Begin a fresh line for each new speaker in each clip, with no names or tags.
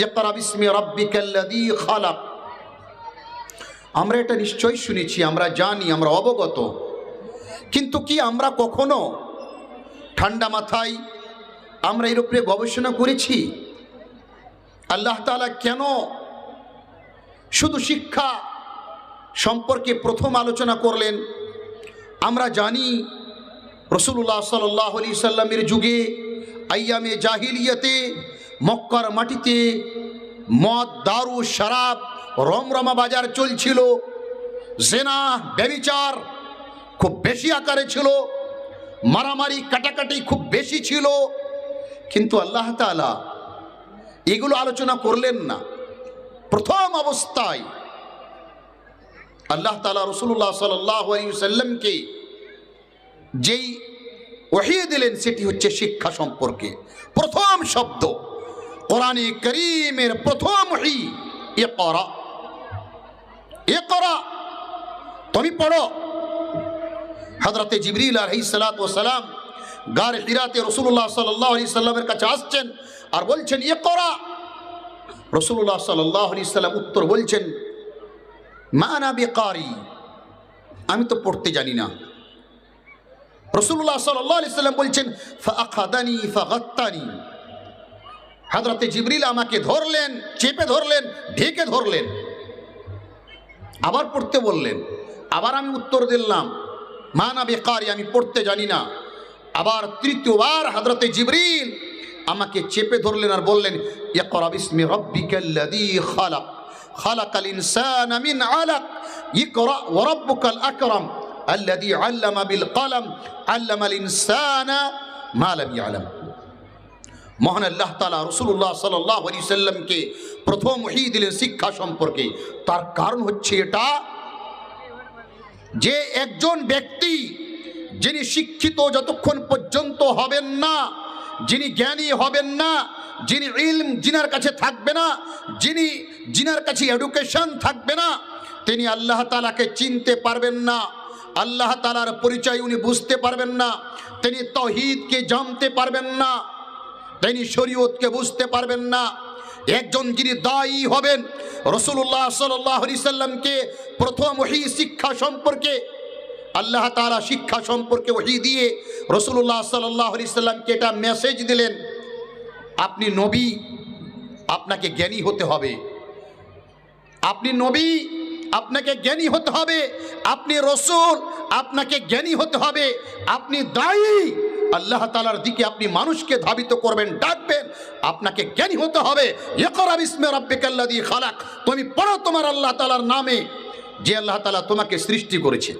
ইকরা বিসমি রাব্বিকাল্লাযী খালাক। আমরা এটা নিশ্চয়ই শুনেছি, আমরা জানি, আমরা অবগত, কিন্তু কি আমরা কখনো ঠান্ডা মাথায় আমরা এর উপরে গবেষণা করেছি? আল্লাহ তাআলা কেন শুধু শিক্ষা সম্পর্কে প্রথম আলোচনা করলেন? আমরা জানি রাসূলুল্লাহ সাল্লাল্লাহু আলাইহি সাল্লামের যুগে আইয়ামে জাহিলিয়াতে মক্কার মাটিতে মদ, দারু, শরাব, রমরমা বাজার চলছিল। জেনা, ব্যভিচার খুব বেশি আকারে ছিল, মারামারি কাটাকাটি খুব বেশি ছিল। কিন্তু আল্লাহ তাআলা এগুলো আলোচনা করলেন না। প্রথম অবস্থায় আল্লাহ তাআলা রাসূলুল্লাহ সাল্লাল্লাহু আলাইহি ওয়াসাল্লামকে যেই ওহী দিলেন সেটি হচ্ছে শিক্ষা সম্পর্কে। প্রথম শব্দ কোরআনে কারীমের প্রথম ওহী ইকরা, ইকরা, তুমি পড়ো। হযরতে জিবরিল আলাইহিস সালাতু ওয়াস সালাম গারে হিরাতে রাসূলুল্লাহ সাল্লাল্লাহু আলাইহি সাল্লামের কাছে আসছেন আর বলছেন ইকরা। রাসূলুল্লাহ সাল্লাল্লাহু আলাইহি সাল্লাম উত্তর বলছেন মা আনা বিকারি, আমি তো পড়তে জানি না। রাসূলুল্লাহ সাল্লাল্লাহু আলাইহি সাল্লাম বলছেন ফাআখাদানি ফাগাত্তানি, হযরতে জিবরিল আমাকে ধরলেন, চেপে ধরলেন, ঢেকে ধরলেন, আবার পড়তে বললেন। আবার আমি উত্তর দিলাম মা আনা বিকারি, আমি পড়তে জানি না। আবার তৃতীয়বার হযরতে জিবরিল আমাকে চেপে ধরলেন আর বললেন ইকরা বিসমি রাব্বিকাল্লাযী খালাক, খালাকাল ইনসানা মিন আলাক, ইকরা ওয়া রাব্বুকাল আকরাম আল্লাযী আল্লামা বিল কলম আল্লামাল ইনসানা মা লাম ইয়ালাম। মহান আল্লাহ তাআলা রাসূলুল্লাহ সাল্লাল্লাহু আলাইহি সাল্লামকে প্রথম ওহী দিলেন শিক্ষা সম্পর্কে। তার কারণ হচ্ছে এটা যে একজন ব্যক্তি যিনি শিক্ষিত যতক্ষণ পর্যন্ত হবেন না, যিনি জ্ঞানী হবেন না, যিনি ইলম জিনার কাছে থাকবে না, জিনার কাছে এডুকেশন থাকবে না, তিনি আল্লাহ তাআলাকে চিনতে পারবেন না, আল্লাহ তাআলার পরিচয় উনি বুঝতে পারবেন না, তিনি তাওহীদকে জানতে পারবেন না, তিনি শরীয়তকে বুঝতে পারবেন না। একজন যিনি দায়ী হবেন, রাসূলুল্লাহ সাল্লাল্লাহু আলাইহি সাল্লামকে প্রথম ওহী শিক্ষা সম্পর্কে আল্লাহ তাআলা শিক্ষা সম্পর্কে ওহী দিয়ে রাসূলুল্লাহ সাল্লাল্লাহু আলাইহি সাল্লামকে এটা মেসেজ দিলেন, আপনি নবী, আপনাকে জ্ঞানী হতে হবে। আপনি নবী, আপনাকে জ্ঞানী হতে হবে। আপনি রাসূল, আপনাকে জ্ঞানী হতে হবে। আপনি দায়ী, আল্লাহ তাআলার দিকে আপনি মানুষকে ধাবিত করবেন, ডাকবেন, আপনাকে জ্ঞানী হতে হবে। ইকরা বিসমি রাব্বিকাল্লাযী খালাক, তুমি পড়ো তোমার আল্লাহ তাআলার নামে, যে আল্লাহ তাআলা তোমাকে সৃষ্টি করেছে।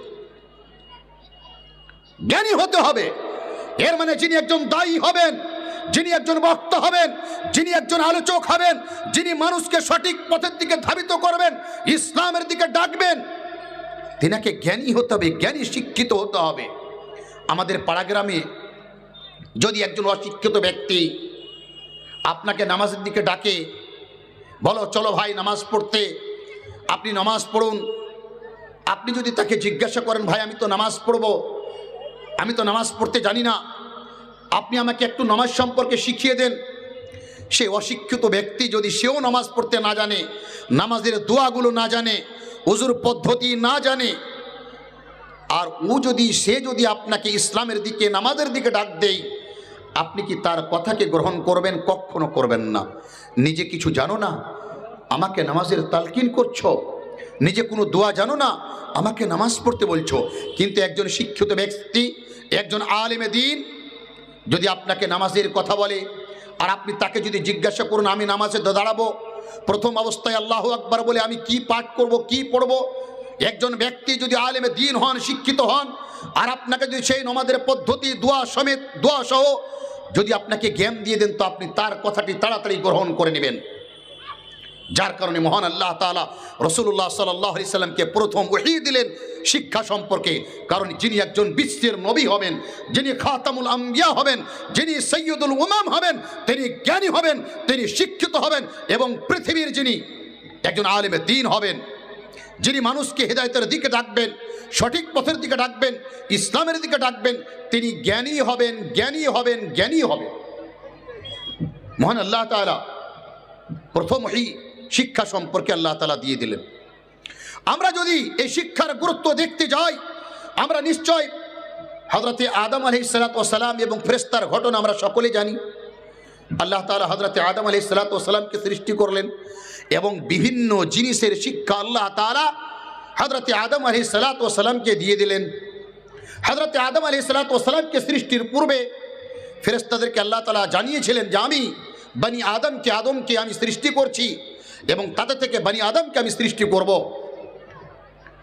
জ্ঞানী হতে হবে। এর মানে যিনি একজন দায়ী হবেন, যিনি একজন বক্তা হবেন, যিনি একজন আলোচক হবেন, যিনি মানুষকে সঠিক পথের দিকে ধাবিত করবেন, ইসলামের দিকে ডাকবেন, তিনাকে জ্ঞানী হতে হবে, জ্ঞানী শিক্ষিত হতে হবে। আমাদের পাড়া গ্রামে যদি একজন অশিক্ষিত ব্যক্তি আপনাকে নামাজের দিকে ডাকে, বলো চলো ভাই নামাজ পড়তে, আপনি নামাজ পড়ুন। আপনি যদি তাকে জিজ্ঞাসা করেন ভাই আমি তো নামাজ পড়বো, আমি তো নামাজ পড়তে জানি না, আপনি আমাকে একটু নামাজ সম্পর্কে শিখিয়ে দেন। সে অশিক্ষিত ব্যক্তি যদি সেও নামাজ পড়তে না জানে, নামাজের দোয়াগুলো না জানে, ওযুর পদ্ধতি না জানে, আর সে যদি আপনাকে ইসলামের দিকে, নামাজের দিকে ডাক দেয়, আপনি কি তার কথাকে গ্রহণ করবেন? কখনো করবেন না। নিজে কিছু জানো না, আমাকে নামাজের তালকিন করছো, নিজে কোনো দোয়া জানো না, আমাকে নামাজ পড়তে বলছো। কিন্তু একজন শিক্ষিত ব্যক্তি, একজন আলেমে দ্বীন যদি আপনাকে নামাজের কথা বলে, আর আপনি তাকে যদি জিজ্ঞাসা করুন আমি নামাজে দাঁড়াবো, প্রথম অবস্থায় আল্লাহু আকবার বলে আমি কি পাঠ করব, কি পড়ব, একজন ব্যক্তি যদি আলেমে দ্বীন হন, শিক্ষিত হন, আর আপনাকে যদি সেই নামাজের পদ্ধতি, দোয়া সমেত, দোয়া সহ যদি আপনাকে জ্ঞান দিয়ে দেন, তো আপনি তার কথাটি তাড়াতাড়ি গ্রহণ করে নেবেন। যার কারণে মহান আল্লাহ তাআলা রাসূলুল্লাহ সাল্লাল্লাহু আলাইহি সাল্লামকে প্রথম ওহী দিলেন শিক্ষা সম্পর্কে। কারণ যিনি একজন বিশ্বের নবী হবেন, যিনি খাতামুল আম্বিয়া হবেন, যিনি সৈয়দুল উমাম হবেন, তিনি জ্ঞানী হবেন, তিনি শিক্ষিত হবেন, এবং পৃথিবীর যিনি একজন আলেমে দ্বীন হবেন, যিনি মানুষকে হেদায়েতের দিকে ডাকবেন, সঠিক পথের দিকে ডাকবেন, ইসলামের দিকে ডাকবেন, তিনি জ্ঞানী হবেন, জ্ঞানী হবেন, জ্ঞানী হবেন। মহান আল্লাহ তাআলা প্রথম ওহী শিক্ষা সম্পর্কে আল্লাহ তাআলা দিয়ে দিলেন। আমরা যদি এই শিক্ষার গুরুত্ব দেখতে যাই, আমরা নিশ্চয় হযরতে আদম আলাইহিস সালাতু ওয়াস সালাম এবং ফেরেশতার ঘটনা আমরা সকলে জানি। আল্লাহ তাআলা হযরতে আদম আলাইহিস সালাতু ওয়াস সালামকে সৃষ্টি করলেন এবং বিভিন্ন জিনিসের শিক্ষা আল্লাহ তাআলা হযরতে আদম আলাইহিস সালাতু ওয়াস সালামকে দিয়ে দিলেন। হযরতে আদম আলাইহিস সালাতু ওয়াস সালামকে সৃষ্টির পূর্বে ফেরেশতাদেরকে আল্লাহ তাআলা জানিয়েছিলেন যে আমি বনি আদমকে আমি সৃষ্টি করছি এবং তাদের থেকে বনি আদমকে আমি সৃষ্টি করব।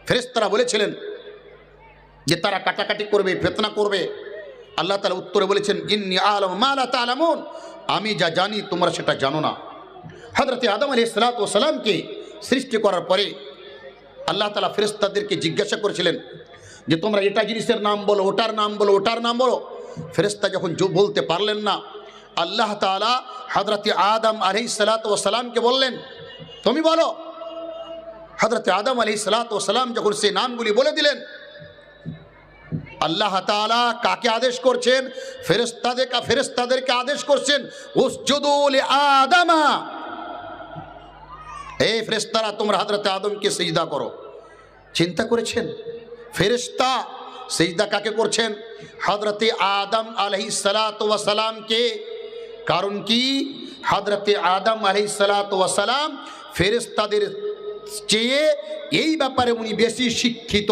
ফেরেশতারা বলেছিলেন যে তারা কাটাকাটি করবে, ফিতনা করবে। আল্লাহ তাআলা উত্তরে বলেছেন ইন্নী আ'লামু মা লা তা'লামুন, আমি যা জানি তোমরা সেটা জানো না। হযরতে আদম আলাইহিস সালাতু ওয়াস সালামকে সৃষ্টি করার পরে আল্লাহ তাআলা ফেরেশতাদেরকে জিজ্ঞাসা করেছিলেন যে তোমরা এটা জিনিসের নাম বলো, ওটার নাম বলো, ওটার নাম বলো। ফেরেশতা যখন বলতে পারলেন না, আল্লাহ তাআলা হযরতে আদম আলাইহিস সালাতু ওয়াস সালামকে বললেন তুমি বলো। হযরতে আদম আলাইহিস সালাতু ওয়াস সালাম যখন সেই নামগুলি বলে দিলেন, আল্লাহ তাআলা কাকে আদেশ করছেন? ফেরেশতাদেরকে আদেশ করছেন উসজুদু লিআদামা, এই ফেরেশতারা তোমরা হযরতে আদমকে সিজদা করো। চিন্তা করেছেন ফেরেশতা সিজদা কাকে করছেন? হযরতে আদম আলাইহিস সালাতু ওয়াস সালামকে। কারণ কি? হযরতে আদম আলাইহিস সালাতু ওয়াস সালাম ফেরেশতাদের চেয়ে এই ব্যাপারে উনি বেশি শিক্ষিত।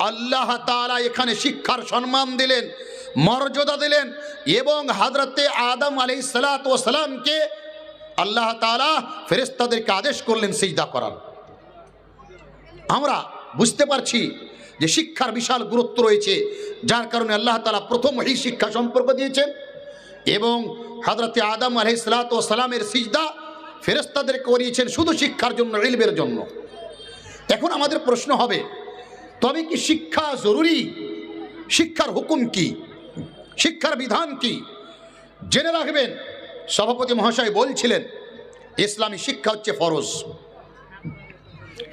আল্লাহ তাআলা এখানে শিক্ষার সম্মান দিলেন, মর্যাদা দিলেন এবং হযরতে আদম আলাইহিস সালাতু ওয়াস সালামকে আল্লাহ তাআলা ফেরেশতাদেরকে আদেশ করলেন সিজদা করার। আমরা বুঝতে পারছি যে শিক্ষার বিশাল গুরুত্ব রয়েছে, যার কারণে আল্লাহ তাআলা প্রথম এই শিক্ষা সম্পর্ক দিয়েছেন এবং হযরতে আদম আলাইহিস সালাতু ওয়াস সালামের সিজদা ফেরেশতাদেরকে করিয়েছেন শুধু শিক্ষার জন্য, ইলমের জন্য। এখন আমাদের প্রশ্ন হবে, তবে কি শিক্ষা জরুরি? শিক্ষার হুকুম কি? শিক্ষার বিধান কি? জেনে রাখবেন, সভাপতি মহাশয় বলছিলেন ইসলামী শিক্ষা হচ্ছে ফরজ।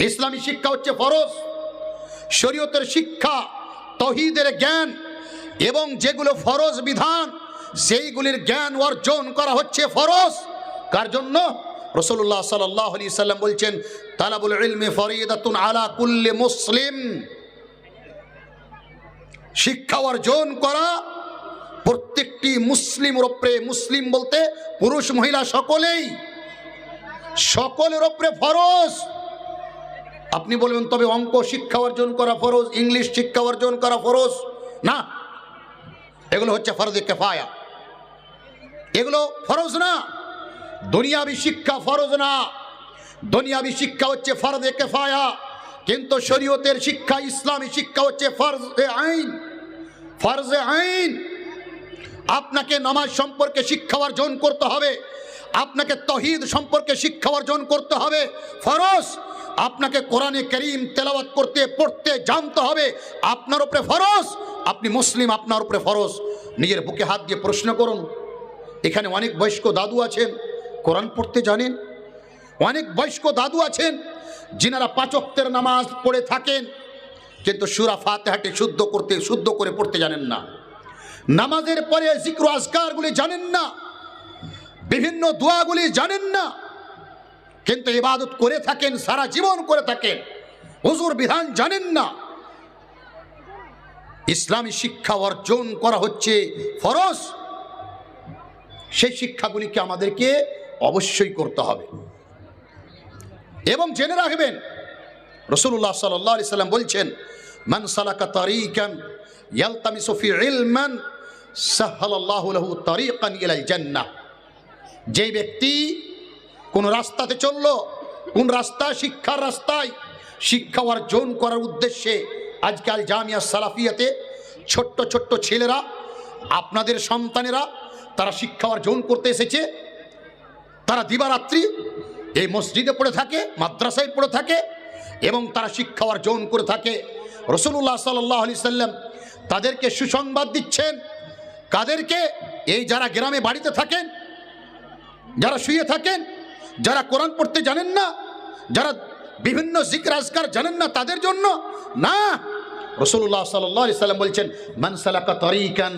ইসলামী শিক্ষা হচ্ছে ফরজ। শরীয়তের শিক্ষা, তাওহীদের জ্ঞান এবং যেগুলো ফরজ বিধান সেইগুলির জ্ঞান অর্জন করা হচ্ছে ফরজ। কার জন্য? রাসূলুল্লাহ সাল্লাল্লাহু আলাইহি সাল্লাম বলছেন তালাবুল ইলমি ফরিদাতুন আলা কুল্লি মুসলিম, শিক্ষা অর্জন করা প্রত্যেকটি মুসলিমের উপরে, মুসলিম বলতে পুরুষ মহিলা সকলের উপরে ফরজ। আপনি বলবেন তবে অঙ্ক শিক্ষা অর্জন করা ফরজ, ইংলিশ শিক্ষা অর্জন করা ফরজ না, এগুলো হচ্ছে ফরজে কিফায়া, এগুলো ফরজ না। দুনিয়াবি শিক্ষা ফরজ না, দুনিয়াবি শিক্ষা হচ্ছে ফরজে কিফায়া, কিন্তু শরীয়তের শিক্ষা, ইসলামী শিক্ষা হচ্ছে ফরজে আইন। ফরজে আইন। আপনাকে নামাজ সম্পর্কে শিক্ষা অর্জন করতে হবে, আপনাকে তাওহীদ সম্পর্কে শিক্ষা অর্জন করতে হবে, ফরজ। আপনাকে কোরআনে কারীম তেলাওয়াত করতে, পড়তে জানতে হবে, আপনার উপরে ফরজ। আপনি মুসলিম, আপনার উপরে ফরজ। নিজের বুকে হাত দিয়ে প্রশ্ন করুন, এখানে অনেক বয়স্ক দাদু আছেন কোরআন পড়তে জানেন, অনেক বয়স্ক দাদু আছেন যিনারা 5 ওয়াক্তের নামাজ পড়ে থাকেন, কিন্তু সূরা ফাতিহাকে শুদ্ধ করে পড়তে জানেন না, নামাজের পরে জিক্র আজকারগুলি জানেন না, বিভিন্ন দোয়াগুলি জানেন না, কিন্তু ইবাদত করে থাকেন, সারা জীবন করে থাকেন, হুজুর বিধান জানেন না। ইসলামী শিক্ষা অর্জন করা হচ্ছে ফরজ। সেই শিক্ষাগুলিকে আমাদেরকে অবশ্যই করতে হবে। এবং জেনে রাখবেন রাসূলুল্লাহ সাল্লাল্লাহু আলাইহি সাল্লাম বলছেন মান সালাকা তারিকান ইয়ালতামিসু ফি ইলমান সাহালাল্লাহু লাহু তারিকান ইলাল জান্নাহ। যে ব্যক্তি কোন রাস্তাতে চললো, কোন রাস্তা? শিক্ষার রাস্তায়, শিক্ষা অর্জন করার উদ্দেশ্যে আজকাল জামিয়া সালাফিয়াতে ছোট্ট ছোট্ট ছেলেরা, আপনাদের সন্তানেরা, তারা শিক্ষা অর্জন করতে এসেছে। তারা দিবারাত্রি এই মসজিদে পড়ে থাকে, মাদ্রাসায় পড়ে থাকে এবং তারা শিক্ষা অর্জন করে থাকে। রাসূলুল্লাহ সাল্লাল্লাহু আলাইহি সাল্লাম তাদেরকে সুসংবাদ দিচ্ছেন। কাদেরকে? এই যারা গ্রামে বাড়িতে থাকেন, যারা শুয়ে থাকেন, যারা কোরআন পড়তে জানেন না, যারা বিভিন্ন জিকির আজকার জানেন না, তাদের জন্য না। রাসূলুল্লাহ সাল্লাল্লাহু আলাইহি সাল্লাম বলছেন মান সালাকা তারিকান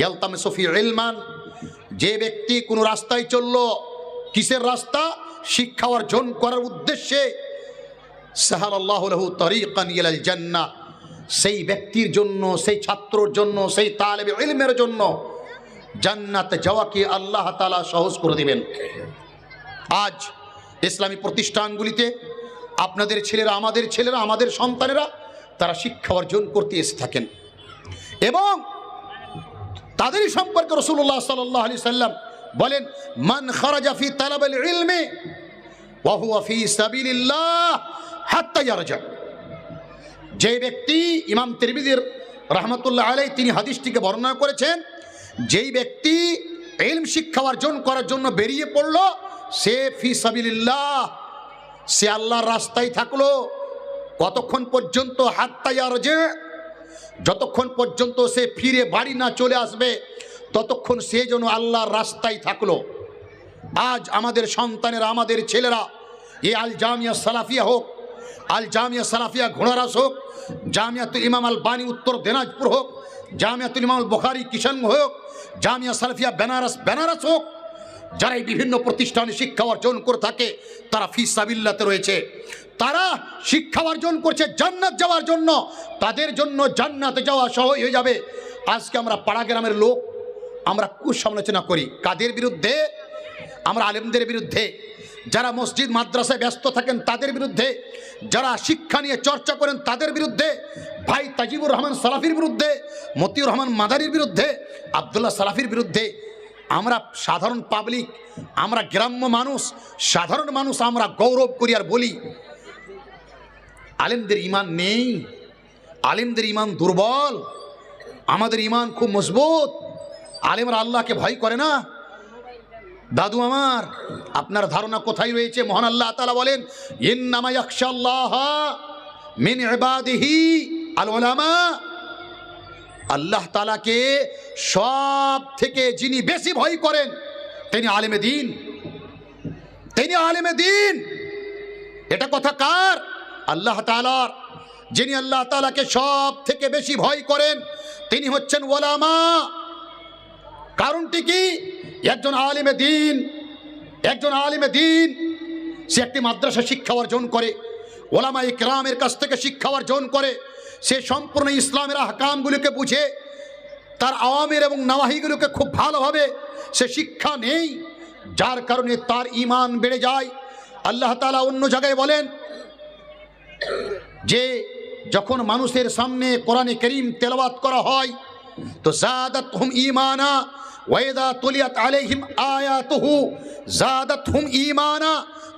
ইয়ালতামিসু ফি ইলমান, যে ব্যক্তি কোনো রাস্তায় চলল, কিসের রাস্তা? শিক্ষা অর্জন করার উদ্দেশ্যে, সাহালাল্লাহু লাহু তারিকান ইলাল জান্নাহ, সেই ব্যক্তির জন্য, সেই ছাত্রর জন্য, সেই তালেবে ইলমের জন্য জান্নাতে যাওয়াকে আল্লাহ তাআলা সহজ করে দিবেন। আজ ইসলামী প্রতিষ্ঠানগুলিতে আপনাদের ছেলেরা, আমাদের ছেলেরা, আমাদের সন্তানেরা তারা শিক্ষা অর্জন করতে এসে থাকেন এবং তাদেরই সম্পর্কে রাসূলুল্লাহ সাল্লাল্লাহু আলাইহি সাল্লাম বলেন, মান খারাজা ফি তালাবিল ইলমি ওয়া হুয়া ফি সাবিলিল্লাহ হাত্তা ইয়ারজা। যে ব্যক্তি, ইমাম তিরমিজি রাহমাতুল্লাহ আলাইহি তিনি হাদিসটিকে বর্ণনা করেছেন, যেই ব্যক্তি ইলম শিক্ষা অর্জন করার জন্য বেরিয়ে পড়ল, সে ফি সাবিলিল্লাহ, সে আল্লাহর রাস্তায় থাকলো। কতক্ষণ পর্যন্ত? হাত্তা ইয়ারজা, যতক্ষণ পর্যন্ত সে ফিরে বাড়ি না চলে আসবে ততক্ষণ সে যেন আল্লাহর রাস্তায় থাকলো। আজ আমাদের সন্তানেরা, আমাদের ছেলেরা, এই আল জামিয়া সালাফিয়া হোক, আল জামিয়া সালাফিয়া ঘোড়ারাস হোক, জামিয়াতুল ইমাম আল বানী উত্তর দিনাজপুর হোক, জামিয়াতুল ইমাম আল বুখারী কিশনগঞ্জ হোক, জামিয়া সালাফিয়া বেনারস হোক, যারা এই বিভিন্ন প্রতিষ্ঠানে শিক্ষা অর্জন করে থাকে তারা ফি সাবিল্লাতে রয়েছে। তারা শিক্ষা অর্জন করছে জান্নাত যাওয়ার জন্য, তাদের জন্য জান্নাতে যাওয়া সহজ হয়ে যাবে। আজকে আমরা পাড়া গ্রামের লোক আমরা কুসমালোচনা করি কাদের বিরুদ্ধে? আমরা আলেমদের বিরুদ্ধে। যারা মসজিদ মাদ্রাসায় ব্যস্ত থাকেন তাদের বিরুদ্ধে, যারা শিক্ষা নিয়ে চর্চা করেন তাদের বিরুদ্ধে, ভাই তাজিবুর রহমান সালাফির বিরুদ্ধে, মতিউর রহমান মাদারির বিরুদ্ধে, আব্দুল্লাহ সালাফির বিরুদ্ধে। আমরা সাধারণ পাবলিক, আমরা গ্রাম্য মানুষ, সাধারণ মানুষ আমরা গৌরব করি আর বলি আলেমদের ইমান নেই, আলেমদের ইমান দুর্বল, আমাদের ইমান খুব মজবুত, আলেমরা আল্লাহকে ভয় করে না। দাদু আমার, আপনার ধারণা কোথায় রয়েছে? মহান আল্লাহ তাআলা বলেন, ইন্নামা ইয়াখশাল্লাহা মিন ইবাদিহি আল উলামা। আল্লাহ তাআলাকে সব থেকে যিনি বেশি ভয় করেন তিনি আলেমে দ্বীন, তিনি আলেমে দ্বীন। এটা কথা কার? আল্লাহ তাআলার। যিনি আল্লাহ তাআলাকে সব থেকে বেশি ভয় করেন তিনি হচ্ছেন উলামা। কারণটি কি? একজন আলেমে দ্বীন, একজন আলেমে দ্বীন সে একটি মাদ্রাসা শিক্ষা অর্জন করে, ওলামায়ে কেরামের কাছ থেকে শিক্ষা অর্জন করে, সে সম্পূর্ণ ইসলামের আহকামগুলোকে বুঝে, তার আওয়ামির এবং নাওয়াহিগুলোকে খুব ভালোভাবে সে শিক্ষা নেই, যার কারণে তার ঈমান বেড়ে যায়। আল্লাহ তাআলা অন্য জায়গায় বলেন যে যখন মানুষের সামনে কোরআনে কারীম তেলাওয়াত করা হয় তো যাদাতহুম ঈমানা ওয়া ইযা তুলিয়াত আলাইহিম আয়াতুহু যাদাতহুম ঈমানা।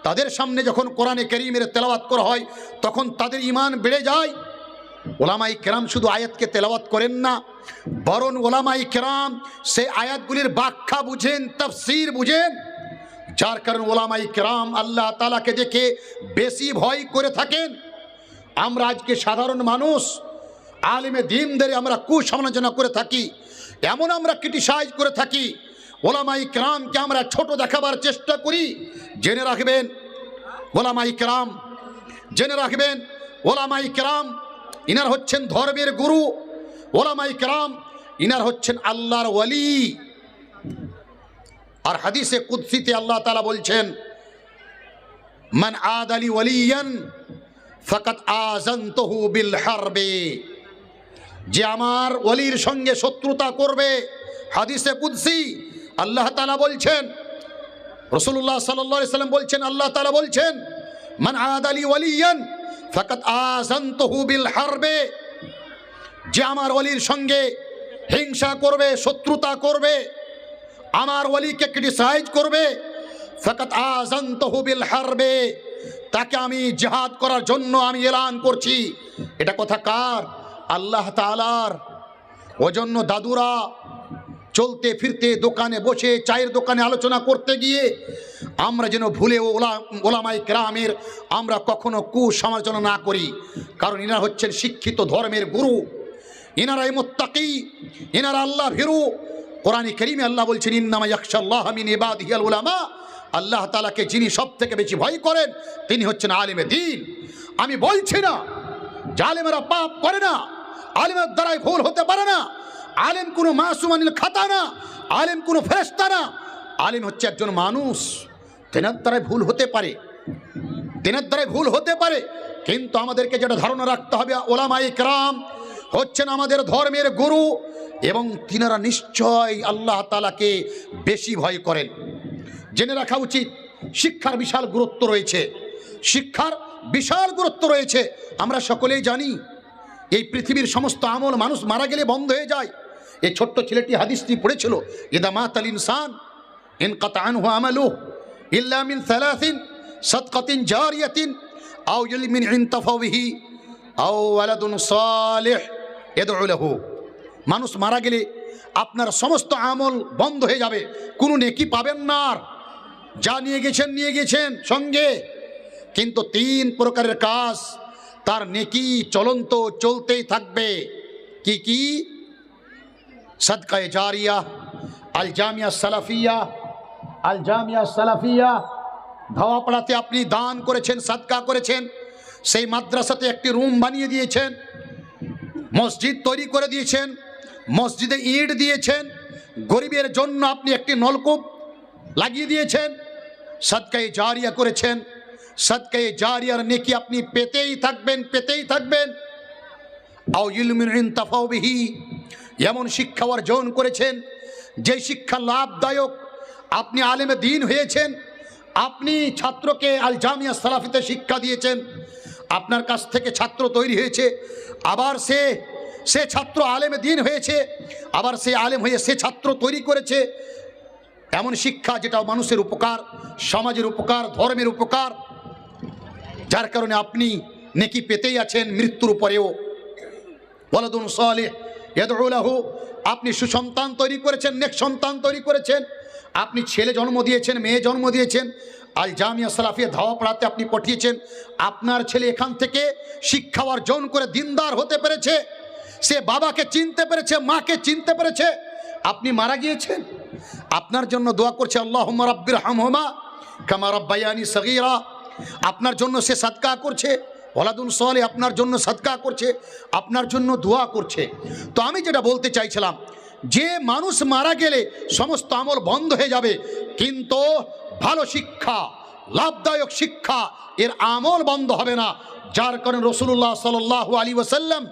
তাদের সামনে যখন কোরআনে কারীমের তেলাওয়াত করা হয় তখন তাদের ঈমান বেড়ে যায়। ওলামায়ে কেরাম শুধু আয়াতকে তেলাওয়াত করেন না, বরং ওলামায়ে কেরাম সেই আয়াতগুলির ব্যাখ্যা বুঝেন, তাফসীর বুঝেন, যার কারণে ওলামায়ে কেরাম আল্লাহ তাআলাকে দেখে বেশি ভয় করে থাকেন। আমরা আজকে সাধারণ মানুষ আলেমে দ্বীনদের আমরা কুসমালোচনা করে থাকি, এমন আমরা ক্রিটিসাইজ করে থাকি, ওলামায়ে কেরামকে আমরা ছোট দেখাবার চেষ্টা করি। জেনে রাখবেন ওলামায়ে কেরাম, জেনে রাখবেন ওলামায়ে কেরাম ইনার হচ্ছেন ধর্মের গুরু। ওলামায়ে কেরাম ইনার হচ্ছেন আল্লাহর ওয়ালি। আর হাদিসে কুদসিতে আল্লাহ তাআলা বলছেন, মান আদালি ওয়ালিয়ান ফাকাদ আযানতুহু বিল হারবি। যে আমার ওলির সঙ্গে শত্রুতা করবে, হাদিসে কুদসি আল্লাহ তাআলা বলছেন, রাসূলুল্লাহ সাল্লাল্লাহু আলাইহি সাল্লাম বলছেন, আল্লাহ তাআলা বলছেন, মান আদালি ওয়ালিয়ান ফাকাদ আযানতুহু বিল হারবি। যে আমার ওলির সঙ্গে হিংসা করবে, শত্রুতা করবে, আমার ওলিকে ক্রিটিসাইজ করবে, ফাকাদ আযানতুহু বিল হারবি, তাকে আমি জিহাদ করার জন্য আমি এলান করছি। এটা কথা কার? আল্লাহ তাআলার। ওজন্য দাদুরা চলতে ফিরতে দোকানে বসে চায়ের দোকানে আলোচনা করতে গিয়ে আমরা যেন ভুলে ওলামায়ে কেরামের আমরা কখনো কুসমালোচনা না করি, কারণ ইনারা হচ্ছেন শিক্ষিত ধর্মের গুরু, ইনারাই মুত্তাকি, ইনারা আল্লাহ ভীরু। কোরআনে কারীমে আল্লাহ বলছেন, ইন্নামা ইয়াখশাল্লাহা মিন ইবাদিহিল উলামা। আল্লাহ তাআলাকে যিনি সব থেকে বেশি ভয় করেন তিনি হচ্ছেন আলেমে দ্বীন। আমি বলছি না যে আলেমেরা পাপ করে না, আলেমের দ্বারাই ভুল হতে পারে না, আলেম কোনো মাসুম আনিল খাতা না, আলেম কোনো ফেরেশতা না। আলেম হচ্ছে একজন মানুষ, তেনার দ্বারাই ভুল হতে পারে, তেনার দ্বারাই ভুল হতে পারে। কিন্তু আমাদেরকে যেটা ধারণা রাখতে হবে, ওলামায়ে কেরাম হচ্ছেন আমাদের ধর্মের গুরু, এবং তিনারা নিশ্চয় আল্লাহ তাআলাকে বেশি ভয় করেন। জেনে রাখা উচিত শিক্ষার বিশাল গুরুত্ব রয়েছে, শিক্ষার বিশাল গুরুত্ব রয়েছে। আমরা সকলেই জানি এই পৃথিবীর সমস্ত আমল মানুষ মারা গেলে বন্ধ হয়ে যায়। এই ছোট্ট ছেলেটি হাদিসটি পড়েছিল, ইদা মাতাল ইনসান ইনকাতা আনহু আমালুহু ইল্লা মিন সালাসিন সাদকাতিন জারিয়াতিন আও ইলমিন ইনতাফা বিহি আও ওয়ালাদুন সালিহ ইয়াদউ লাহু। মানুষ মারা গেলে আপনার সমস্ত আমল বন্ধ হয়ে যাবে, কোনো নেকি পাবেন না। আর যা নিয়ে গেছেন সঙ্গে, কিন্তু 3 প্রকারের কাজ তার নেকি চলন্ত চলতেই থাকবে। কি কি? সাদকায়ে জারিয়া, আল জামিয়া সালাফিয়া, আল জামিয়া সালাফিয়া। ধাওয়াপাড়াতে আপনি দান করেছেন, সাদকা করেছেন, সেই মাদ্রাসাতে একটি রুম বানিয়ে দিয়েছেন, মসজিদ তৈরি করে দিয়েছেন, মসজিদে ইট দিয়েছেন, গরিবের জন্য আপনি একটি নলকূপ লাগিয়ে দিয়েছেন, সাদকায়ে জারিয়া করেছেন। সাদকায়ে জারিয়ার নেকি আপনি পেতেই থাকবেন, পেতেই থাকবেন। আও ইলমিন ইনতাফাউ বিহি, এমন শিক্ষা অর্জন করেছেন যে শিক্ষা লাভদায়ক। আপনি আলেমে দ্বীন হয়েছেন, আপনি ছাত্রকে আল জামিয়া সালাফিতে শিক্ষা দিয়েছেন, আপনার কাছ থেকে ছাত্র তৈরি হয়েছে, আবার সে ছাত্র আলেমে দ্বীন হয়েছে, আবার সে আলেম হয়ে সে ছাত্র তৈরি করেছে। এমন শিক্ষা যেটা মানুষের উপকার, সমাজের উপকার, ধর্মের উপকার, যার কারণে আপনি নেকি পেতেই আছেন মৃত্যুর উপরেও। ওয়ালাদুন সালিহ ইয়াদউ লাহু, আপনি সুসন্তান তৈরি করেছেন, নেক সন্তান তৈরি করেছেন, আপনি ছেলে জন্ম দিয়েছেন, মেয়ে জন্ম দিয়েছেন। আল জামিয়া সালাফিয়া ধাওয়াপাড়াতে আপনি পাঠিয়েছেন, আপনার ছেলে এখান থেকে শিক্ষা অর্জন করে দিনদার হতে পেরেছে, সে বাবাকে চিনতে পেরেছে, মাকে চিনতে পেরেছে। আপনি মারা গিয়েছেন, আপনার জন্য দোয়া করছে, আল্লাহুম্মা রাব্বিরহামহুমা কামা রাব্বায়ানি সগীরা। আপনার জন্য সে সাদকা করছে, ওয়ালাদুন সালিহ আপনার জন্য সাদকা করছে, আপনার জন্য দোয়া করছে। তো আমি যেটা বলতে চাইছিলাম, যে মানুষ মারা গেলে সমস্ত আমল বন্ধ হয়ে যাবে, কিন্তু ভালো শিক্ষা, লাভদায়ক শিক্ষা, এর আমল বন্ধ হবে না। যার কারণে রাসূলুল্লাহ সাল্লাল্লাহু আলাইহি ওয়াসাল্লাম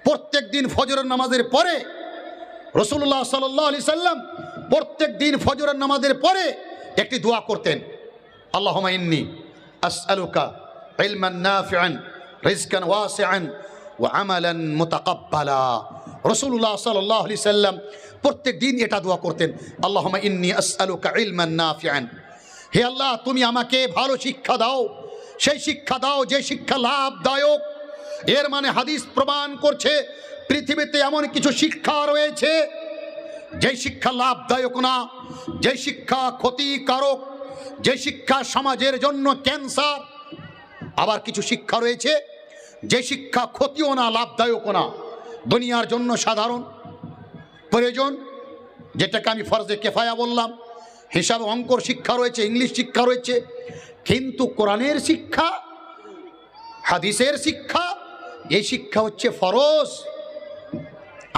প্রত্যেক দিন ফজরের নামাজের পরে, রাসূলুল্লাহ সাল্লাল্লাহু আলাইহি ওয়াসাল্লাম প্রত্যেক দিন ফজরের নামাজের পরে একটি দোয়া করতেন, আল্লাহুম্মা ইন্নী আসআলুকা ইলমান নাফিআন রিজকান ওয়াসিআন ওয়া আমালান মুতাকাব্বালা। রাসূলুল্লাহ সাল্লাল্লাহু আলাইহি ওয়াসাল্লাম প্রত্যেক দিন এটা দোয়া করতেন, আল্লাহুম্মা ইন্নী আসআলুকা ইলমান নাফিআন। হে আল্লাহ, তুমি আমাকে ভালো শিক্ষা দাও, সেই শিক্ষা দাও যে শিক্ষা লাভদায়ক। এর মানে হাদিস প্রমাণ করছে পৃথিবীতে এমন কিছু শিক্ষা রয়েছে যে শিক্ষা লাভদায়ক না, যে শিক্ষা ক্ষতিকারক, যে শিক্ষা সমাজের জন্য ক্যান্সার। আবার কিছু শিক্ষা রয়েছে যে শিক্ষা ক্ষতিও না, লাভদায়কও না, দুনিয়ার জন্য সাধারণ প্রয়োজন, যেটাকে আমি ফরজে কেফায়া বললাম। হিসাব অঙ্কর শিক্ষা রয়েছে, ইংলিশ শিক্ষা রয়েছে, কিন্তু কোরআনের শিক্ষা, হাদিসের শিক্ষা, এই শিক্ষা হচ্ছে ফরজ।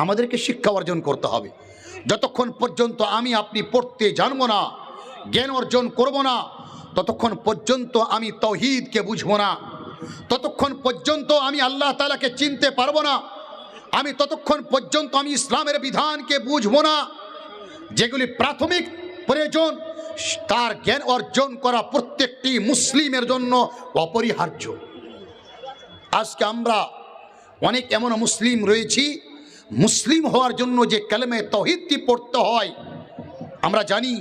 আমাদেরকে শিক্ষা অর্জন করতে হবে। যতক্ষণ পর্যন্ত আমি আপনি পড়তে জানবো না, জ্ঞান অর্জন করব না, ততক্ষণ পর্যন্ত আমি তাওহীদকে বুঝবো না, ততক্ষণ পর্যন্ত আমি আল্লাহ তাআলাকে চিনতে পারবো না, আমি ততক্ষণ পর্যন্ত আমি ইসলামের বিধানকে বুঝবো না। যেগুলি প্রাথমিক প্রয়োজন, তার জ্ঞান অর্জন করা প্রত্যেকটি মুসলিমের জন্য অপরিহার্য। আজকে আমরা অনেক এমন মুসলিম রয়েছি, মুসলিম হওয়ার জন্য যে কালেমে তাওহীদটি পড়তে হয়, আমরা জানি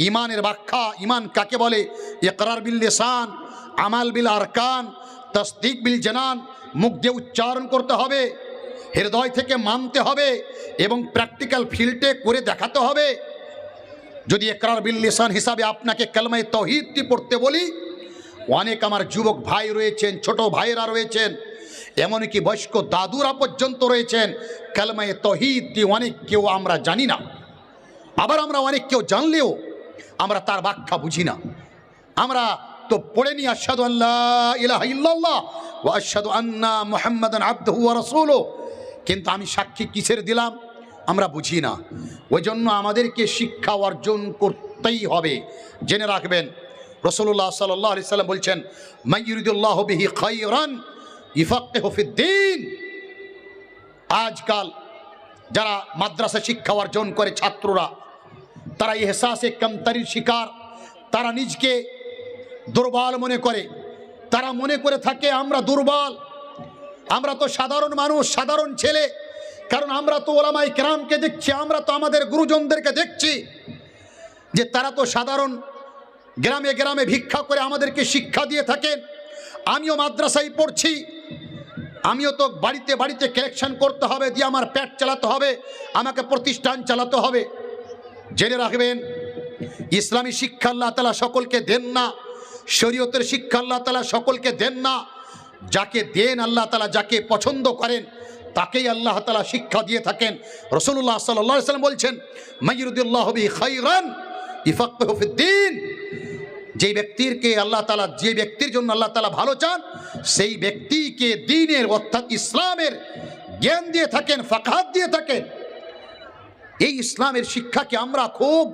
ইমানের ব্যাখ্যা, ইমান কাকে বলে, ইকরার বিল লিসান, আমাল বিল আরকান, তাসদিক বিল জানান। মুখ দিয়ে উচ্চারণ করতে হবে, হৃদয় থেকে মানতে হবে, এবং প্র্যাকটিক্যাল ফিল্ডে করে দেখাতে হবে। যদি ইকরার বিল লিসান হিসাবে আপনাকে কালেমে তাওহীদটি পড়তে বলি, অনেক আমার যুবক ভাই রয়েছেন, ছোট ভাইয়েরা রয়েছেন, এমনকি বয়স্ক দাদুরা পর্যন্ত রয়েছেন, কালেমে তাওহীদটি অনেক কেউ আমরা জানি না। আবার আমরা অনেক কেউ জানলেও আমরা তার ব্যাখ্যা বুঝি না। আমরা তো পড়ে নি আশহাদু আল্লা ইলাহা ইল্লাল্লাহ ওয়া আশহাদু আন্না মুহাম্মাদান আবদুহু ওয়া রাসূলুহু, কিন্তু আমি সাক্ষী কিসের দিলাম? আমরা বুঝি না। ওই জন্য আমাদেরকে শিক্ষা অর্জন করতেই হবে। জেনে রাখবেন রাসূলুল্লাহ সাল্লাল্লাহু আলাইহি সাল্লাম বলছেন, মান ইউরিদুল্লাহু বিহি খায়রান ইফাক্কিহু ফিদ্দীন। আজকাল যারা মাদ্রাসা শিক্ষা অর্জন করে ছাত্ররা, তারা ইহসাসে কামতারির শিকার। তারা নিজকে দুর্বল মনে করে। তারা মনে করে থাকে আমরা দুর্বল, আমরা তো সাধারণ মানুষ, সাধারণ ছেলে। কারণ আমরা তো ওলামায়ে কেরামকে দেখছি, আমরা তো আমাদের গুরুজনদেরকে দেখছি যে তারা তো সাধারণ গ্রামে গ্রামে ভিক্ষা করে আমাদেরকে শিক্ষা দিয়ে থাকেন। আমিও মাদ্রাসায় পড়ছি, আমিও তো বাড়িতে বাড়িতে কালেকশন করতে হবে, দিয়ে আমার পেট চালাতে হবে, আমাকে প্রতিষ্ঠান চালাতে হবে। জেনে রাখবেন ইসলামী শিক্ষা আল্লাহ তাআলা সকলকে দেন না, শরীয়তের শিক্ষা আল্লাহ তাআলা সকলকে দেন না। যাকে দেন আল্লাহ তাআলা, যাকে পছন্দ করেন তাকেই আল্লাহ তাআলা শিক্ষা দিয়ে থাকেন। রাসূলুল্লাহ সাল্লাল্লাহু আলাইহি সাল্লাম বলছেন, মান ইউরিদুল্লাহু বিহি খায়রান ইফাক্কিহু ফিদ্দীন। যে ব্যক্তির জন্য আল্লাহ তাআলা ভালো চান, সেই ব্যক্তিকে দ্বীনের অর্থাৎ ইসলামের জ্ঞান দিয়ে থাকেন, ফাকহাত দিয়ে থাকেন। এই ইসলামের শিক্ষাকে আমরা খুব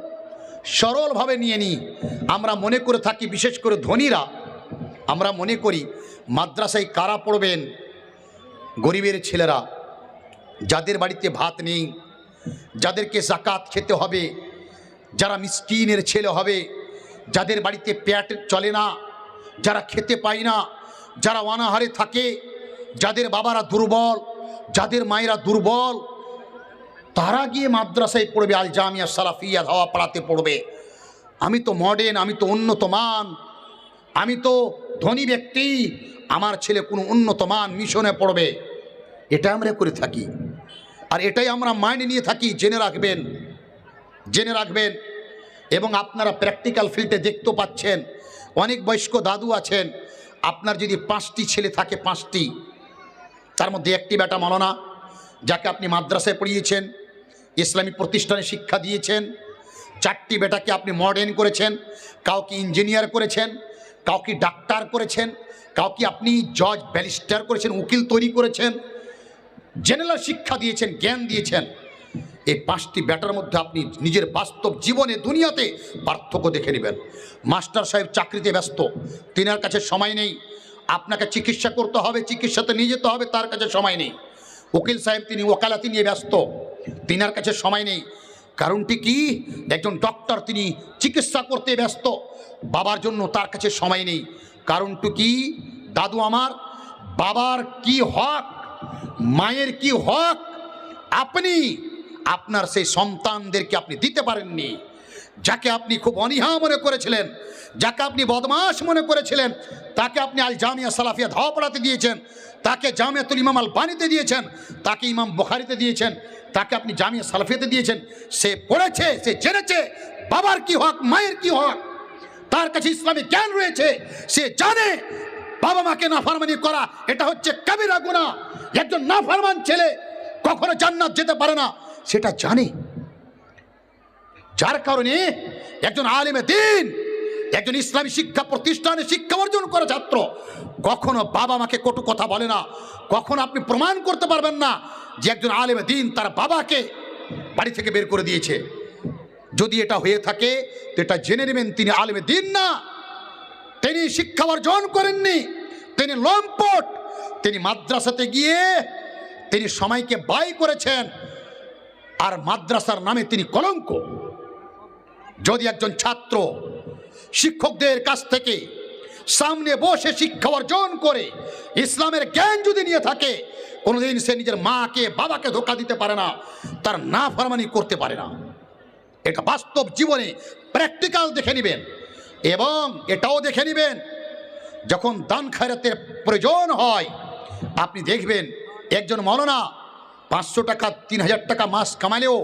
সরলভাবে নিয়ে নিই। আমরা মনে করে থাকি, বিশেষ করে ধনীরা, আমরা মনে করি মাদ্রাসায় কারা পড়বেন? গরিবের ছেলেরা, যাদের বাড়িতে ভাত নেই, যাদেরকে যাকাত খেতে হবে, যারা মিসকিনের ছেলে হবে, যাদের বাড়িতে পেট চলে না, যারা খেতে পায় না, যারা অনাহারে থাকে, যাদের বাবারা দুর্বল, যাদের মায়েরা দুর্বল, তারা গিয়ে মাদ্রাসায় পড়বে, আল জামিয়া সালাফিয়া ধাওয়া পাড়াতে পড়বে। আমি তো মডার্ন, আমি তো উন্নত মান, আমি তো ধনী ব্যক্তি, আমার ছেলে কোনো উন্নত মান মিশনে পড়বে। এটা আমরা করে থাকি, আর এটাই আমরা মাইনে নিয়ে থাকি। জেনে রাখবেন, জেনে রাখবেন। এবং আপনারা প্র্যাকটিক্যাল ফিল্ডে দেখতে পাচ্ছেন, অনেক বয়স্ক দাদু আছেন, আপনার যদি 5টি ছেলে থাকে, 5টি, তার মধ্যে একটি বেটা মাওলানা, যাকে আপনি মাদ্রাসায় পড়িয়েছেন, ইসলামী প্রতিষ্ঠানে শিক্ষা দিয়েছেন। 4টি বেটাকে আপনি মডার্ন করেছেন, কাউকে ইঞ্জিনিয়ার করেছেন, কাউকে ডাক্তার করেছেন, কাউকে আপনি জজ ব্যারিস্টার করেছেন, উকিল তৈরি করেছেন, জেনারেল শিক্ষা দিয়েছেন, জ্ঞান দিয়েছেন। এই 5টি বেটার মধ্যে আপনি নিজের বাস্তব জীবনে দুনিয়াতে পার্থক্য দেখে নেবেন। মাস্টার সাহেব চাকরিতে ব্যস্ত, তিনার কাছে সময় নেই। আপনাকে চিকিৎসা করতে হবে, চিকিৎসাতে নিয়ে যেতে হবে, তার কাছে সময় নেই। উকিল সাহেব তিনি ওকালাতি নিয়ে ব্যস্ত, তিনার কাছে সময় নেই। কারণটি কি? একজন ডক্টর তিনি চিকিৎসা করতে ব্যস্ত, বাবার জন্য তার কাছে সময় নেই। কারণটি কি? দাদু আমার, বাবার কি হক, মায়ের কি হক আপনি আপনার সেই সন্তানদেরকে আপনি দিতে পারেননি। যাকে আপনি খুব অনীহা মনে করেছিলেন, যাকে আপনি বদমাশ মনে করেছিলেন, তাকে আপনি আল জামিয়া সালাফিয়া ধাওয়া পড়াতে দিয়েছেন, তাকে জামিয়াতুল ইমাম আল বানিতে দিয়েছেন, তাকে ইমাম বুখারীতে দিয়েছেন, তাকে আপনি জামিয়া সালাফিয়াতে দিয়েছেন। সে পড়েছে, সে জেনেছে বাবার কি হক, মায়ের কি হক, তার কাছে ইসলামী জ্ঞান রয়েছে। সে জানে বাবা মাকে নাফরমানি করা এটা হচ্ছে কবিরা গুনাহ। একজন নাফরমান ছেলে কখনো জান্নাত যেতে পারে না, সেটা জানে। যার কারণে একজন আলেমে দ্বীন, একজন ইসলামী শিক্ষা প্রতিষ্ঠানে শিক্ষা অর্জন করা ছাত্র কখনো বাবা মাকে কটু কথা বলে না। কখনো আপনি প্রমাণ করতে পারবেন না যে একজন আলেমে দ্বীন তার বাবাকে বাড়ি থেকে বের করে দিয়েছে। যদি এটা হয়ে থাকে তো এটা জেনে নেবেন তিনি আলেমে দ্বীন না, তিনি শিক্ষা অর্জন করেননি, তিনি লম্পট। তিনি মাদ্রাসাতে গিয়ে তিনি সময়কে ব্যয় করেছেন, আর মাদ্রাসার নামে তিনি কলঙ্ক। যদি একজন ছাত্র শিক্ষকদের কাছ থেকে সামনে বসে শিক্ষা অর্জন করে ইসলামের জ্ঞান যদি নিয়ে থাকে, কোনোদিন সে নিজের মাকে বাবাকে ধোঁকা দিতে পারে না, তার নাফরমানি করতে পারে না। এটা বাস্তব জীবনে প্র্যাকটিক্যাল দেখে নেবেন। এবং এটাও দেখে নেবেন, যখন দান খায়রাতের প্রয়োজন হয়, আপনি দেখবেন একজন মাওলানা 500 টাকা 3000 টাকা মাস কামালেও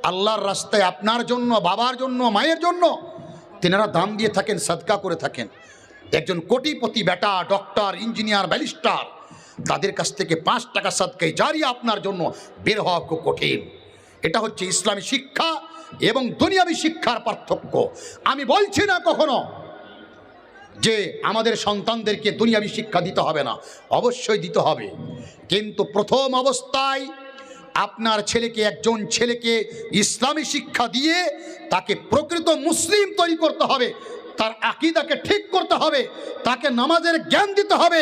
আল্লাহর রাস্তায় আপনার জন্য, বাবার জন্য, মায়ের জন্য তিনারা দান দিয়ে থাকেন, সাদকা করে থাকেন। একজন কোটিপতি বেটা ডক্টর, ইঞ্জিনিয়ার, ব্যারিস্টার, তাদের কাছ থেকে 5 টাকা সাদকায়ে জারিয়া আপনার জন্য বের হওয়া খুব কঠিন। এটা হচ্ছে ইসলামী শিক্ষা এবং দুনিয়াবী শিক্ষার পার্থক্য। আমি বলছি না কখনো যে আমাদের সন্তানদেরকে দুনিয়াবী শিক্ষা দিতে হবে না, অবশ্যই দিতে হবে। কিন্তু প্রথম অবস্থায় আপনার ছেলেকে, একজন ছেলেকে ইসলামী শিক্ষা দিয়ে তাকে প্রকৃত মুসলিম তৈরি করতে হবে, তার আকীদাকে ঠিক করতে হবে, তাকে নামাজের জ্ঞান দিতে হবে,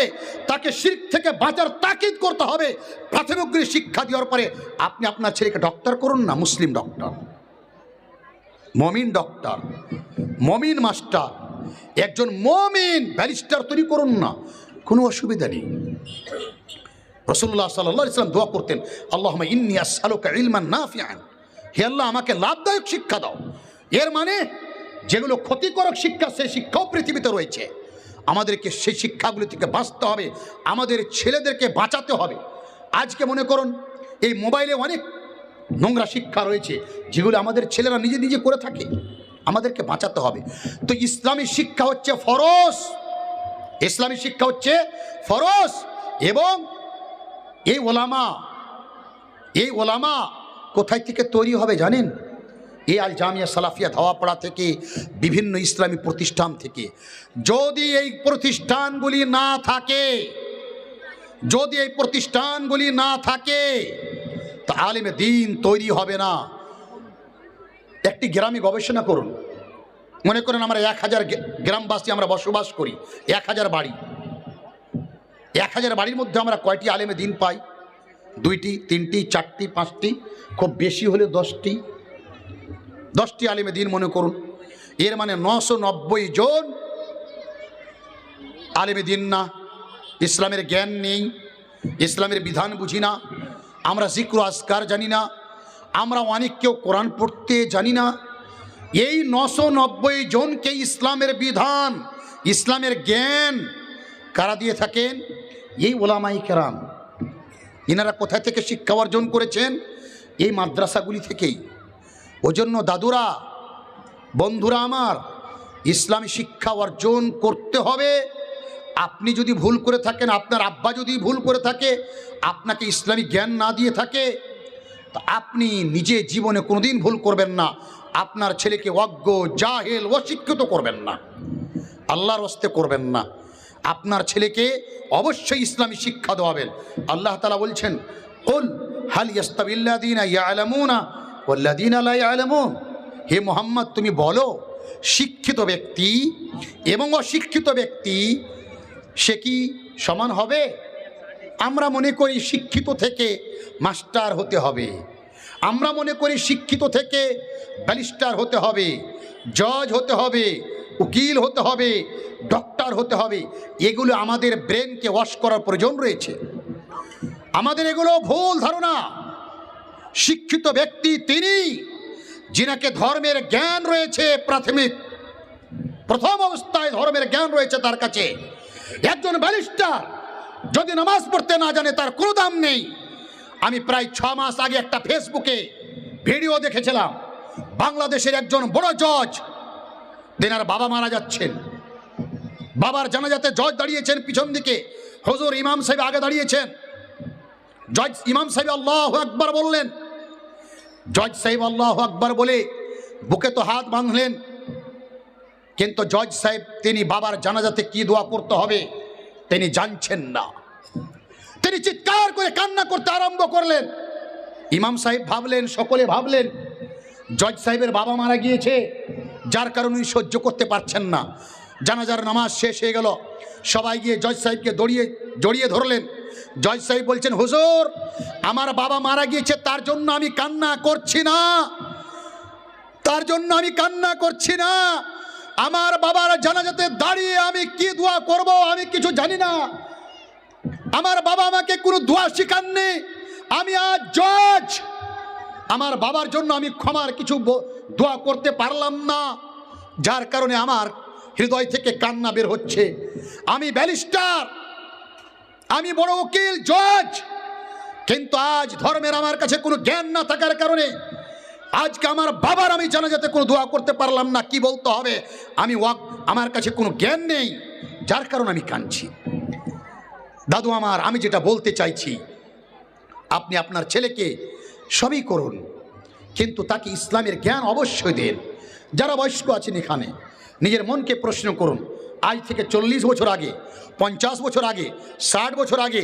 তাকে শিরক থেকে বাঁচার তাকিদ করতে হবে। প্রাথমিক শিক্ষা দেওয়ার পরে আপনি আপনার ছেলেকে ডক্টর করুন না, মুসলিম ডক্টর, মমিন ডক্টর, মমিন মাস্টার, একজন মমিন ব্যারিস্টার তৈরি করুন না, কোনো অসুবিধা নেই। রাসূলুল্লাহ সাল্লাল্লাহু আলাইহি ওয়াসাল্লাম দোয়া করতেন, আল্লাহুম্মা ইন্নী আসআলুকা ইলমান নাফিআন, হে আল্লাহ আমাকে লাভদায়ক শিক্ষা দাও। এর মানে যেগুলো ক্ষতিকারক শিক্ষা, সেই শিক্ষাও পৃথিবীতে রয়েছে, আমাদেরকে সেই শিক্ষাগুলি থেকে বাঁচতে হবে, আমাদের ছেলেদেরকে বাঁচাতে হবে। আজকে মনে করুন এই মোবাইলে অনেক নোংরা শিক্ষা রয়েছে, যেগুলো আমাদের ছেলেরা নিজে নিজে করে থাকে, আমাদেরকে বাঁচাতে হবে। তো ইসলামী শিক্ষা হচ্ছে ফরজ, ইসলামী শিক্ষা হচ্ছে ফরজ। এবং এই ওলামা কোথায় থেকে তৈরি হবে জানেন? এই আল জামিয়া সালাফিয়া ধাওয়াপাড়া থেকে, বিভিন্ন ইসলামী প্রতিষ্ঠান থেকে। যদি এই প্রতিষ্ঠানগুলি না থাকে, যদি এই প্রতিষ্ঠানগুলি না থাকে, তা আলেমে দ্বীন তৈরি হবে না। একটি গ্রামে গবেষণা করুন, মনে করেন আমরা 1000 গ্রামবাসী আমরা বসবাস করি, 1000 বাড়ি, 1000 বাড়ির মধ্যে আমরা কয়টি আলেমে দ্বীন পাই? 2টি, 3টি, 4টি, 5টি, খুব বেশি হলে 10টি আলেমে দ্বীন মনে করুন। এর মানে 990 জন আলেমে দ্বীন না, ইসলামের জ্ঞান নেই, ইসলামের বিধান বুঝি না, আমরা জিক্র আজকার জানি না, আমরা অনেক কেউ কোরআন পড়তে জানি না। এই 990 জনকে ইসলামের বিধান, ইসলামের জ্ঞান কারা দিয়ে থাকেন? এই ওলামায়ে কেরাম। এনারা কোথা থেকে শিক্ষা অর্জন করেছেন? এই মাদ্রাসাগুলি থেকেই। ওজন্য দাদুরা, বন্ধুরা আমার, ইসলামী শিক্ষা অর্জন করতে হবে। আপনি যদি ভুল করে থাকেন, আপনার আব্বা যদি ভুল করে থাকে, আপনাকে ইসলামী জ্ঞান না দিয়ে থাকে, তো আপনি নিজে জীবনে কোনোদিন ভুল করবেন না। আপনার ছেলেকে অজ্ঞ, জাহেল, অশিক্ষিত করবেন না, আল্লাহর হস্তে করবেন না। আপনার ছেলেকে অবশ্যই ইসলামী শিক্ষা দেওয়াবেন। আল্লাহ তাআলা বলছেন, কুল হাল ইয়াস্তাবিল্লাযীনা ইয়ালামুনা ওয়াল্লাযীনা লা ইয়ালামুন, হে মুহাম্মদ তুমি বলো, শিক্ষিত ব্যক্তি এবং অশিক্ষিত ব্যক্তি সে কি সমান হবে? আমরা মনে করি শিক্ষিত থেকে মাস্টার হতে হবে, আমরা মনে করি শিক্ষিত থেকে ব্যারিস্টার হতে হবে, জজ হতে হবে, উকিল হতে হবে, ডক্টর হতে হবে। এগুলো আমাদের ব্রেনকে ওয়াশ করার প্রয়োজন রয়েছে। আমাদের এগুলো ভুল ধারণা। শিক্ষিত ব্যক্তি তিনি যিনাকে ধর্মের জ্ঞান রয়েছে, প্রথম অবস্থায় ধর্মের জ্ঞান রয়েছে তার কাছে। একজন ব্যারিস্টার যদি নামাজ পড়তে না জানে, তার কোনো দাম নেই। আমি প্রায় 6 মাস আগে একটা ফেসবুকে ভিডিও দেখেছিলাম, বাংলাদেশের একজন বড় জজ, তেনার বাবা মারা যাচ্ছেন, বাবার জানাজাতে জজ দাঁড়িয়েছেন পিছন দিকে, হুজুর ইমাম সাহেব আগে দাঁড়িয়েছেন। জজ ইমাম সাহেব আল্লাহু আকবার বললেন, জজ সাহেব আল্লাহু আকবার বলে বুকে তো হাত বাঁধলেন, কিন্তু জজ সাহেব তিনি বাবার জানাজাতে কি দোয়া করতে হবে তিনি জানছেন না। তিনি চিৎকার করে কান্না করতে আরম্ভ করলেন। ইমাম সাহেব ভাবলেন, সকলে ভাবলেন জজ সাহেবের বাবা মারা গিয়েছে, যার কারণে উনি সহ্য করতে পারছেন না। জানাজার নামাজ শেষ হয়ে গেল, সবাই গিয়ে জজ সাহেবকে জড়িয়ে ধরলেন। জজ সাহেব বলছেন, হুজুর আমার বাবা মারা গিয়েছে, তার জন্য আমি কান্না করছি না, তার জন্য আমি কান্না করছি না। আমার বাবার জানাজাতে দাঁড়িয়ে আমি কি দোয়া করব আমি কিছু জানি না। আমার বাবা আমাকে কোনো দোয়া শিখাননি। আমি আজ জজ, আমার বাবার জন্য আমি ক্ষমার কিছু দোয়া করতে পারলাম না, যার কারণে আমার হৃদয় থেকে কান্না বের হচ্ছে। আমি ব্যারিস্টার, আমি বড় উকিল, জজ, কিন্তু আজ ধর্মের আমার কাছে কোনো জ্ঞান না থাকার কারণে আজকে আমার বাবার আমি জানাজাতে কোনো দোয়া করতে পারলাম না। কি বলতে হবে আমার কাছে কোনো জ্ঞান নেই, যার কারণে আমি কাঁদছি। দাদু আমার, আমি যেটা বলতে চাইছি, আপনি আপনার ছেলেকে সবই করুন, কিন্তু তাকে ইসলামের জ্ঞান অবশ্যই দেন। যারা বয়স্ক আছেন এখানে, নিজের মনকে প্রশ্ন করুন, আজ থেকে 40 বছর আগে, 50 বছর আগে, 60 বছর আগে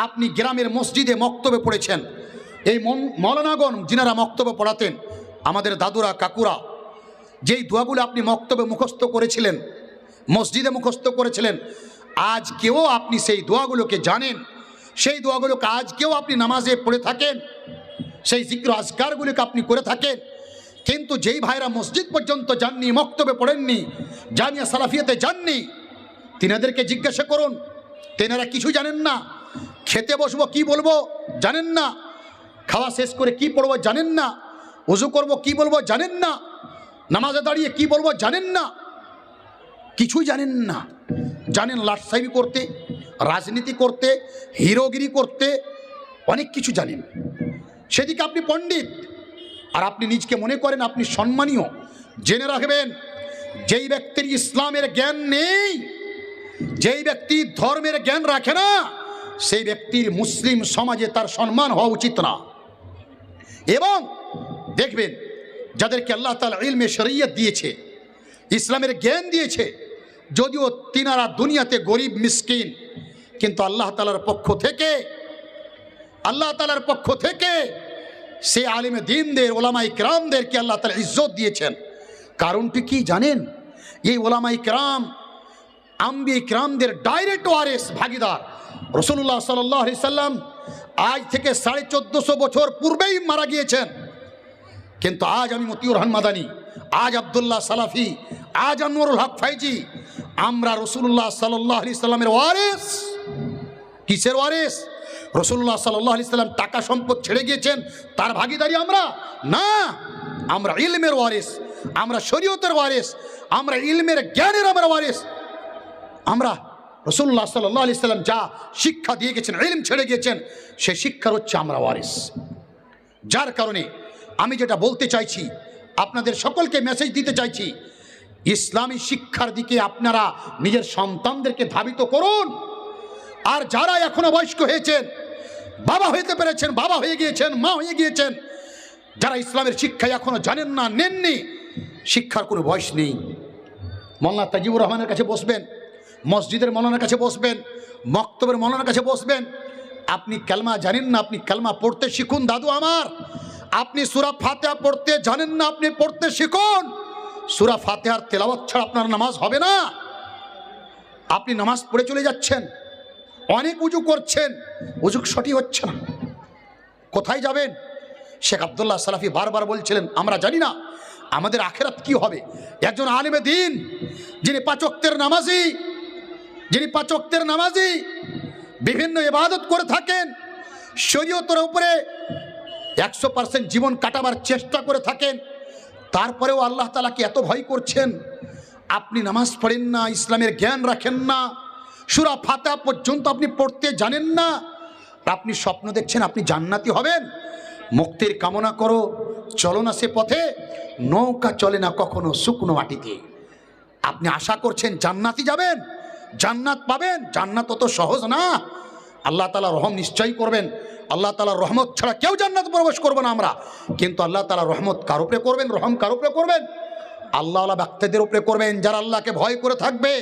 আপনি গ্রামের মসজিদে মক্তবে পড়েছেন, এই মৌলানাগণ যিনারা মক্তব্য পড়াতেন, আমাদের দাদুরা কাকুরা, যেই দোয়াগুলো আপনি মক্তব্যে মুখস্থ করেছিলেন, মসজিদে মুখস্থ করেছিলেন, আজকেও আপনি সেই দোয়াগুলোকে জানেন, সেই দোয়াগুলোকে আজকেও আপনি নামাজে পড়ে থাকেন, সেই জিক্র আজকারগুলোকে আপনি করে থাকেন। কিন্তু যেই ভাইরা মসজিদ পর্যন্ত যাননি, মক্তবে পড়েননি, জামিয়া সালাফিয়াতে যাননি, তিনাদেরকে জিজ্ঞাসা করুন, তেনারা কিছু জানেন না। খেতে বসবো কি বলবো জানেন না, খাওয়া শেষ করে কি পড়বো জানেন না, ওযু করব কি বলবো জানেন না, নামাজে দাঁড়িয়ে কি বলবো জানেন না, কিছুই জানেন না। জানেন লাটসাহেবি করতে, রাজনীতি করতে, হিরোগিরি করতে, অনেক কিছু জানেন। সেদিকে আপনি পণ্ডিত, আর আপনি নিজকে মনে করেন আপনি সম্মানীয়। জেনে রাখবেন, যেই ব্যক্তির ইসলামের জ্ঞান নেই, যেই ব্যক্তি ধর্মের জ্ঞান রাখে না, সেই ব্যক্তির মুসলিম সমাজে তার সম্মান হওয়া উচিত না। এবং দেখবেন, যাদেরকে আল্লাহ তাআলা ইলমে শরীয়ত দিয়েছে, ইসলামের জ্ঞান দিয়েছে, যদিও তিনারা দুনিয়াতে গরিব মিসকিন, কিন্তু আল্লাহ তাআলার পক্ষ থেকে সে আলিমে দ্বীনদের, ওলামায়ে কেরামদেরকে আল্লাহ তাআলা ইজ্জত দিয়েছেন। কারণটি কি জানেন? এই ওলামায়ে কেরাম আম্বিয়া কেরামদের ডাইরেক্ট ওয়ারিস, ভাগিদার। রাসূলুল্লাহ সাল্লাল্লাহু আলাইহি সাল্লাম আজ থেকে 1450 বছর পূর্বেই মারা গিয়েছেন, কিন্তু আজ আমি মতিউর রহমান মাদানী, আজ আব্দুল্লাহ সালাফি, আজ আনোয়ারুল হক ফাইজি, আমরা রাসূলুল্লাহ সাল্লাল্লাহু আলাইহি সাল্লামের ওয়ারিস। কিসের ওয়ারিস? রাসূলুল্লাহ সাল্লাল্লাহু আলাইহি সাল্লাম টাকা সম্পদ ছেড়ে গিয়েছেন, তার ভাগিদারি আমরা না। আমরা ইলমের ওয়ারিস, আমরা শরীয়তের ওয়ারিস, আমরা ইলমের জ্ঞানের আমরা ওয়ারিস। আমরা রাসূলুল্লাহ সাল্লাল্লাহু আলাইহি সাল্লাম যা শিক্ষা দিয়ে গেছেন, ইলম ছেড়ে গিয়েছেন, সেই শিক্ষার হচ্ছে আমরা ওয়ারিস। যার কারণে আমি যেটা বলতে চাইছি, আপনাদের সকলকে মেসেজ দিতে চাইছি, ইসলামী শিক্ষার দিকে আপনারা নিজের সন্তানদেরকে ধাবিত করুন। আর যারা এখনো বয়স্ক হয়েছেন, বাবা হইতে পেরেছেন, বাবা হয়ে গিয়েছেন, মা হয়ে গিয়েছেন, যারা ইসলামের শিক্ষা এখনো জানেন না, নেননি, শিক্ষার কোনো বয়স নেই। মোল্লা তাজিবুর রহমানের কাছে বসবেন, মসজিদের মৌলানার কাছে বসবেন, মক্তবের মৌলানার কাছে বসবেন। আপনি কালমা জানেন না, আপনি কালমা পড়তে শিখুন দাদু আমার। আপনি সূরা ফাতিহা পড়তে জানেন না, আপনি পড়তে শিখুন। সূরা ফাতিহার তেলাওয়াত ছাড়া আপনার নামাজ হবে না। আপনি নামাজ পড়ে চলে যাচ্ছেন, অনেক উজু করছেন, উজু সঠিক হচ্ছে না, কোথায় যাবেন? শেখ আব্দুল্লাহ সালাফি বারবার বলছিলেন, আমরা জানি না আমাদের আখেরাত কি হবে। একজন আলিমে দ্বীন, যিনি পাঁচ ওয়াক্তের নামাজি, বিভিন্ন ইবাদত করে থাকেন, শরীয়তের উপরে 100% জীবন কাটাবার চেষ্টা করে থাকেন, তারপরেও আল্লাহ তাআলাকে এত ভয় করছেন। আপনি নামাজ পড়েন না, ইসলামের জ্ঞান রাখেন না, সূরা ফাতিহা পর্যন্ত আপনি পড়তে জানেন না, আপনি স্বপ্ন দেখছেন আপনি জান্নাতি হবেন। মুক্তির কামনা করো, চলো না সে পথে, নৌকা চলে না কখনো শুকনো মাটিতে। আপনি আশা করছেন জান্নাতি যাবেন, জান্নাত পাবেন, জান্নাত অত সহজ না। আল্লাহ তাআলা রহম নিশ্চয়ই করবেন, আল্লাহ তাআলার রহমত ছাড়া কেউ জান্নাত প্রবেশ করবে না আমরা। কিন্তু আল্লাহ তাআলা রহমত কার উপরে করবেন, রহম কার উপরে করবেন? আল্লাহওয়ালা ব্যক্তিদের উপরে করবেন, যারা আল্লাহকে ভয় করে থাকবে,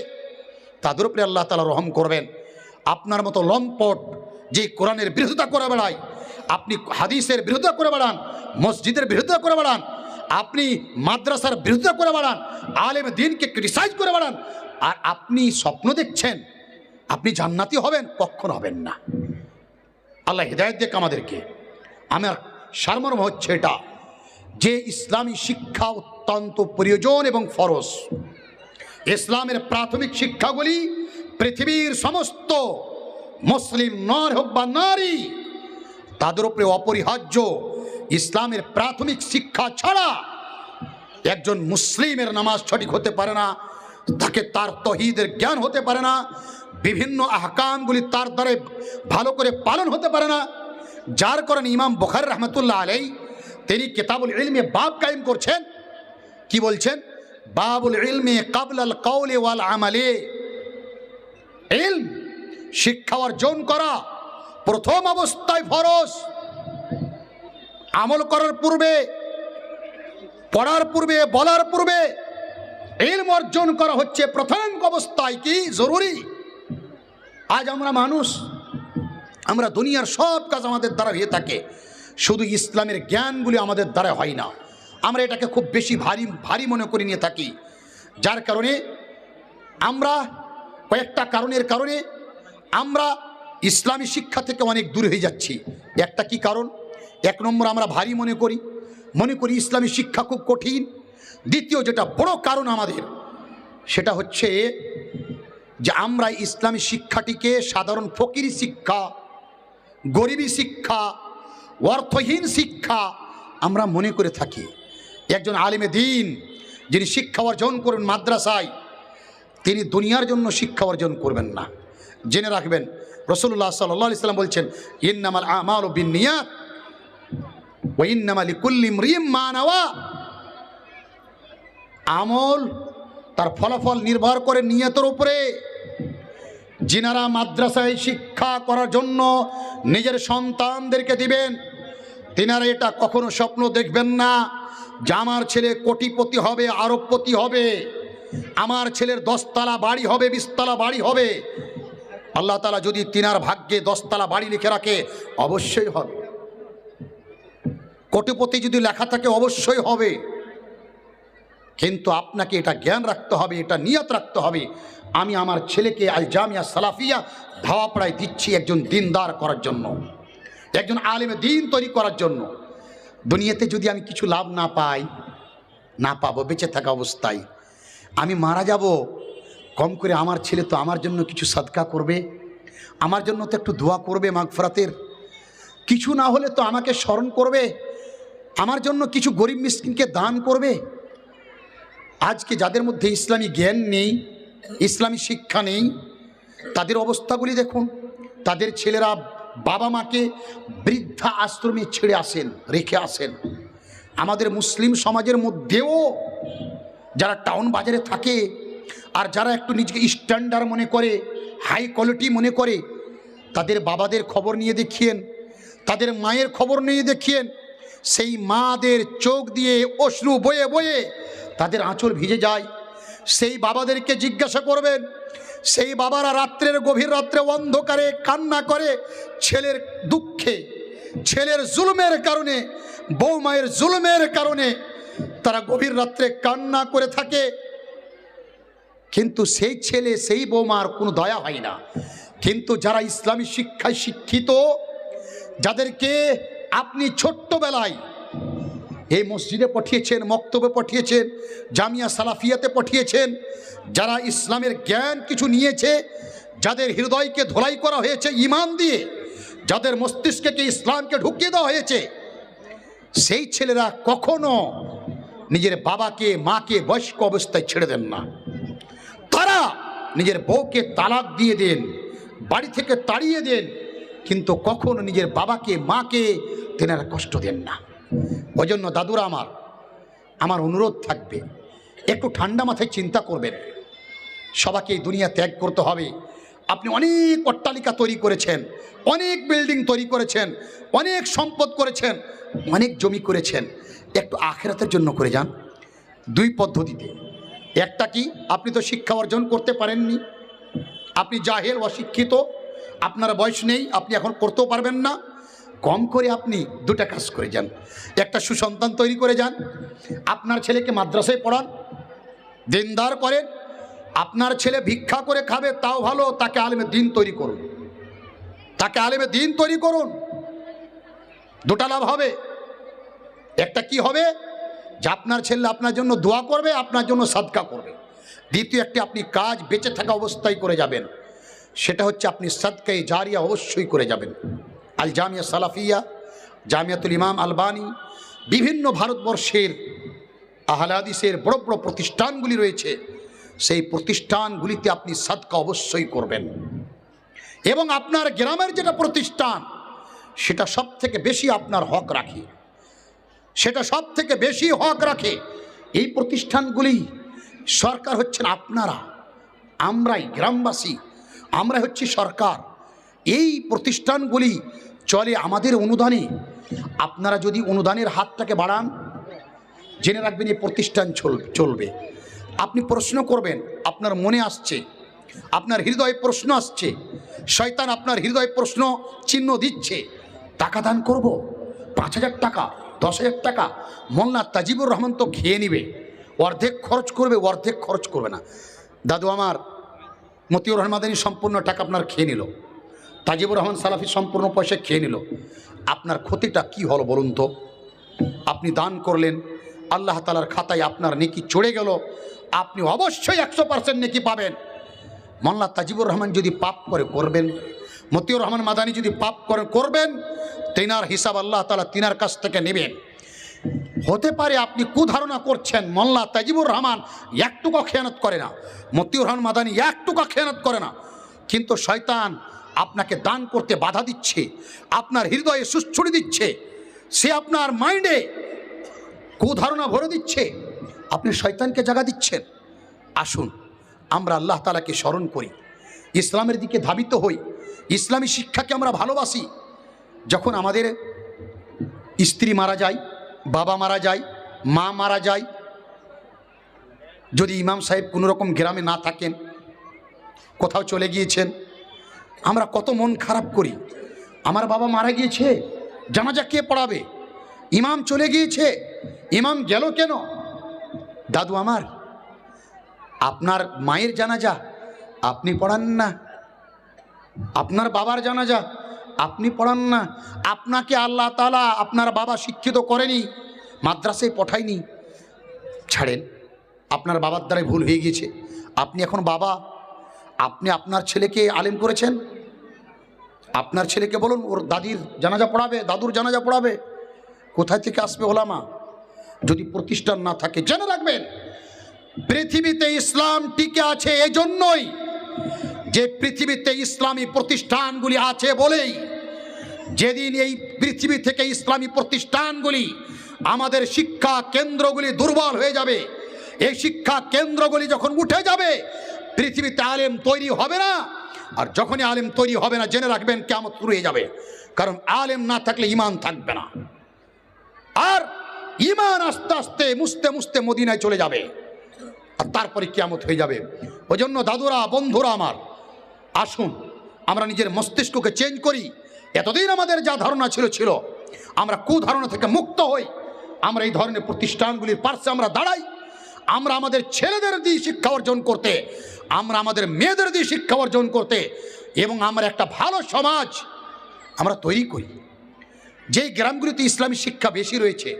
তাদের উপরে আল্লাহ তাআলা রহম করবেন। আপনার মতো লম্পট যে কোরআনের বিরোধিতা করে বেড়ায়, আপনি হাদিসের বিরোধিতা করে বেড়ান, মসজিদের বিরোধিতা করে বেড়ান, আপনি মাদ্রাসার বিরোধিতা করে বেড়ান, আলেম দ্বীনকে ক্রিটিসাইজ করে বেড়ান, আর আপনি স্বপ্ন দেখছেন আপনি জান্নাতি হবেন, কখনো হবেন না। আল্লাহ হিদায়াত দেখ আমাদেরকে। আমার সারমর্ম হচ্ছে এটা যে ইসলামী শিক্ষা অত্যন্ত প্রয়োজন এবং ফরজ। ইসলামের প্রাথমিক শিক্ষাগুলি পৃথিবীর সমস্ত মুসলিম নর হোক বা নারী, তাদের উপরে অপরিহার্য। ইসলামের প্রাথমিক শিক্ষা ছাড়া একজন মুসলিমের নামাজ সঠিক হতে পারে না, তাকে তার তৌহিদের জ্ঞান হতে পারে না, বিভিন্ন আহকামগুলি তার দ্বারা ভালো করে পালন হতে পারে না। যার কারণে ইমাম বুখারী রহমতুল্লাহ আলাইহি তিনি কিতাবুল ইলমে বাব কায়েম করছেন, কি বলছেন? বাবুল ইলমে কাবলাল কওলি ওয়াল আমালে। ইলম শিক্ষা অর্জন করা প্রথম অবস্থায় ফরজ। আমল করার পূর্বে, পড়ার পূর্বে, বলার পূর্বে ইলম অর্জন করা হচ্ছে প্রথম অবস্থায় কি জরুরি। আজ আমরা মানুষ, আমরা দুনিয়ার সব কাজ আমাদের দ্বারা হয়ে থাকে, শুধু ইসলামের জ্ঞানগুলি আমাদের দ্বারা হয় না, আমরা এটাকে খুব বেশি ভারী মনে করে নিয়ে থাকি, যার কারণে আমরা কয়েকটা কারণের কারণে আমরা ইসলামী শিক্ষা থেকে অনেক দূর হয়ে যাচ্ছি। একটা কি কারণ? এক নম্বর, আমরা ভারী মনে করি ইসলামী শিক্ষা খুব কঠিন। দ্বিতীয় যেটা বড় কারণ আমাদের, সেটা হচ্ছে যে আমরা ইসলামী শিক্ষাটিকে সাধারণ ফকিরি শিক্ষা, গরিবী শিক্ষা, অর্থহীন শিক্ষা আমরা মনে করে থাকি। একজন আলিমে দিন যিনি শিক্ষা অর্জন করবেন মাদ্রাসায়, তিনি দুনিয়ার জন্য শিক্ষা অর্জন করবেন না। জেনে রাখবেন, রাসূলুল্লাহ সাল্লাল্লাহু আলাইহি ওয়াসাল্লাম বলছেন, ইন্নামাল আমালু বিন্নিয়াত ওয়া ইন্নামা লিকুল্লি ইমরিইম মা নাওয়া। আমল তার ফলাফল নির্ভর করে নিয়তের উপরে। যিনারা মাদ্রাসায় শিক্ষা করার জন্য নিজের সন্তানদেরকে দিবেন, তিনারা এটা কখনো স্বপ্ন দেখবেন না যে আমার ছেলে কোটিপতি হবে, আরবপতি হবে, আমার ছেলের 10 তলা বাড়ি হবে, 20 তলা বাড়ি হবে। আল্লাহ তাআলা যদি তিনার ভাগ্যে 10 তলা বাড়ি লিখে রাখে, অবশ্যই হবে। কোটিপতি যদি লেখা থাকে, অবশ্যই হবে। কিন্তু আপনাকে এটা জ্ঞান রাখতে হবে, এটা নিয়ত রাখতে হবে, আমি আমার ছেলেকে আল জামিয়া সালাফিয়া ধাওয়াপাড়ায় দিচ্ছি একজন দিনদার করার জন্য, একজন আলেমে দিন তৈরি করার জন্য। দুনিয়াতে যদি আমি কিছু লাভ না পাবো বেঁচে থাকা অবস্থায়, আমি মারা যাব, কম করে আমার ছেলে তো আমার জন্য কিছু সাদকা করবে, আমার জন্য তো একটু দোয়া করবে মাগফিরাতের, কিছু না হলে তো আমাকে স্মরণ করবে, আমার জন্য কিছু গরিব মিসকিনকে দান করবে। আজকে যাদের মধ্যে ইসলামী জ্ঞান নেই, ইসলামী শিক্ষা নেই, তাদের অবস্থাগুলি দেখুন। তাদের ছেলেরা বাবা মাকে বৃদ্ধা আশ্রমে রেখে আসেন। আমাদের মুসলিম সমাজের মধ্যেও যারা টাউন বাজারে থাকে আর যারা একটু নিজেকে স্ট্যান্ডার্ড মনে করে, হাই কোয়ালিটি মনে করে, তাদের বাবাদের খবর নিয়ে দেখিয়েন, তাদের মায়ের খবর নিয়ে দেখিয়েন, সেই মাদের চোখ দিয়ে অশ্রু বয়ে বয়ে তাদের আঁচল ভিজে যায়। সেই বাবাদেরকে জিজ্ঞাসা করবেন, সেই বাবারা গভীর রাত্রে অন্ধকারে কান্না করে ছেলের দুঃখে, ছেলের জুলুমের কারণে, বউ মায়ের জুলুমের কারণে তারা গভীর রাত্রে কান্না করে থাকে। কিন্তু সেই ছেলে, সেই বৌমার কোনো দয়া হয় না। কিন্তু যারা ইসলামী শিক্ষায় শিক্ষিত, যাদেরকে আপনি ছোট্টবেলায় এই মসজিদে পাঠিয়েছেন, মক্তবে পাঠিয়েছেন, জামিয়া সালাফিয়াতে পাঠিয়েছেন, যারা ইসলামের জ্ঞান কিছু নিয়েছে, যাদের হৃদয়কে ধোলাই করা হয়েছে ঈমান দিয়ে, যাদের মস্তিষ্কে ইসলামকে ঢুকিয়ে দেওয়া হয়েছে, সেই ছেলেরা কখনো নিজের বাবাকে মাকে বয়স্ক অবস্থায় ছেড়ে দেন না। তারা নিজের বউকে তালাক দিয়ে দেন, বাড়ি থেকে তাড়িয়ে দেন, কিন্তু কখনো নিজের বাবাকে মাকে তেনারা কষ্ট দেন না। ওই জন্য দাদুরা আমার অনুরোধ থাকবে, একটু ঠান্ডা মাথায় চিন্তা করবেন। সবাইকে এই দুনিয়া ত্যাগ করতে হবে। আপনি অনেক অট্টালিকা তৈরি করেছেন, অনেক বিল্ডিং তৈরি করেছেন, অনেক সম্পদ করেছেন, অনেক জমি করেছেন, একটু আখিরাতের জন্য করে যান। 2 পদ্ধতিতে। একটা কি, আপনি তো শিক্ষা অর্জন করতে পারেননি, আপনি জাহেল, অশিক্ষিত, আপনার বয়স নেই, আপনি এখন করতেও পারবেন না। কম করে আপনি 2টা কাজ করে যান। একটা সুসন্তান তৈরি করে যান, আপনার ছেলেকে মাদ্রাসায় পড়ান, দিনদার করেন। আপনার ছেলে ভিক্ষা করে খাবে তাও ভালো, তাকে আলেমে দিন তৈরি করুন, তাকে আলেমে দিন তৈরি করুন। 2টা লাভ হবে। একটা কি হবে, যে আপনার ছেলে আপনার জন্য দোয়া করবে, আপনার জন্য সাদকা করবে। দ্বিতীয় একটি আপনি কাজ বেঁচে থাকা অবস্থায় করে যাবেন, সেটা হচ্ছে আপনি সাদকায়ে জারিয়া অবশ্যই করে যাবেন। আল জামিয়া সালাফিয়া, জামিয়াতুল ইমাম আলবানী, বিভিন্ন ভারতবর্ষের আহলে হাদিসের বড় বড় প্রতিষ্ঠানগুলি রয়েছে, সেই প্রতিষ্ঠানগুলিতে আপনি সাদকা অবশ্যই করবেন। এবং আপনার গ্রামের যেটা প্রতিষ্ঠান, সেটা সব থেকে বেশি আপনার হক রাখে, সেটা সব থেকে বেশি হক রাখে। এই প্রতিষ্ঠানগুলি সরকার হচ্ছেন আপনারা, আমরাই গ্রামবাসী, আমরা হচ্ছি সরকার। এই প্রতিষ্ঠানগুলি চলে আমাদের অনুদানে। আপনারা যদি অনুদানের হাতটাকে বাড়ান, জেনে রাখবেন এই প্রতিষ্ঠান চলবে। আপনি প্রশ্ন করবেন, আপনার মনে আসছে, আপনার হৃদয়ে প্রশ্ন আসছে, শয়তান আপনার হৃদয়ে প্রশ্ন চিহ্ন দিচ্ছে, টাকা দান করব, 5,000 টাকা, 10,000 টাকা মোল্লা তাজিবুর রহমান তো খেয়ে নিবে, অর্ধেক খরচ করবে, অর্ধেক খরচ করবে না। দাদু আমার মতিউর রহমান মাদানী সম্পূর্ণ টাকা আপনার খেয়ে নিল, তাজিবুর রহমান সালাফি সম্পূর্ণ পয়সা খেয়ে নিল, আপনার ক্ষতিটা কি হলো বলুন তো? আপনি দান করলেন, আল্লাহ তাআলার খাতায় আপনার নেকি চড়ে গেল, আপনি অবশ্যই 100% নেকি পাবেন। মোল্লা তাজিবুর রহমান যদি পাপ করে করবেন, মতিউর রহমান মাদানী যদি পাপ করে করবেন, তিনার হিসাব আল্লাহ তাআলা তিনার কাছ থেকে নেবেন। হতে পারে আপনি কুধারণা করছেন মোল্লা তাজিবুর রহমান একটুকু খেয়ানত করে না, মতিউর রহমান মাদানী একটুকু খেয়ানত করে না, কিন্তু শয়তান আপনাকে দান করতে বাধা দিচ্ছে, আপনার হৃদয়ে সুচ্ছুরি দিচ্ছে, সে আপনার মাইন্ডে কুধারণা ভরে দিচ্ছে, আপনি শয়তানকে জাগা দিচ্ছেন। আসুন আমরা আল্লাহ তাআলাকে স্মরণ করি, ইসলামের দিকে ধাবিত হই, ইসলামী শিক্ষাকে আমরা ভালোবাসি। যখন আমাদের স্ত্রী মারা যায়, বাবা মারা যায়, মা মারা যায়, যদি ইমাম সাহেব কোনো রকম গ্রামে না থাকেন, কোথাও চলে গিয়েছেন, আমরা কত মন খারাপ করি। আমার বাবা মারা গিয়েছে, জানাজা কে পড়াবে? ইমাম চলে গিয়েছে, ইমাম গেল কেন? দাদু আমার, আপনার মায়ের জানাজা আপনি পড়ান না, আপনার বাবার জানাজা আপনি পড়ান না, আপনাকে আল্লাহ তাআলা আপনার বাবা শিক্ষিত করেনি, মাদ্রাসায় পঠায়নি, ছাড়েন, আপনার বাবার দ্বারাই ভুল হয়ে গিয়েছে, আপনি এখন বাবা, আপনি আপনার ছেলেকে আলেম করেছেন, আপনার ছেলেকে বলুন ওর দাদির জানাজা পড়াবে, দাদুর জানাজা পড়াবে, কোথায় থেকে আসবে ওলামা? যদি প্রতিষ্ঠান না থাকে, জেনে রাখবেন পৃথিবীতে ইসলাম টিকে আছে এজন্যই যে পৃথিবীতে ইসলামী প্রতিষ্ঠানগুলি আছে বলেই। যেদিন এই পৃথিবী থেকে ইসলামী প্রতিষ্ঠানগুলি, আমাদের শিক্ষা কেন্দ্রগুলি দুর্বল হয়ে যাবে, এই শিক্ষা কেন্দ্রগুলি যখন উঠে যাবে, পৃথিবীতে আলেম তৈরি হবে না। আর যখনই আলেম তৈরি হবে না, জেনে রাখবেন কিয়ামত শুরু হয়ে যাবে, কারণ আলেম না থাকলে ঈমান থাকবে না, আর ঈমান আস্তে আস্তে মুছতে মুছতে মদিনায় চলে যাবে, আর তারপরে কিয়ামত হয়ে যাবে। ওই জন্য দাদুরা, বন্ধুরা আমার, আসুন আমরা নিজের মস্তিষ্ককে চেঞ্জ করি। এতদিন আমাদের যা ধারণা ছিল, আমরা কুধারণা থেকে মুক্ত হই, আমরা এই ধরনের প্রতিষ্ঠানগুলির পাশে আমরা দাঁড়াই, আমরা আমাদের ছেলেদের দিয়ে শিক্ষা অর্জন করতে, আমরা আমাদের মেয়েদের দিয়ে শিক্ষা অর্জন করতে, এবং আমরা একটা ভালো সমাজ আমরা তৈরি করি। যেই গ্রামগুলিতে ইসলামী শিক্ষা বেশি রয়েছে,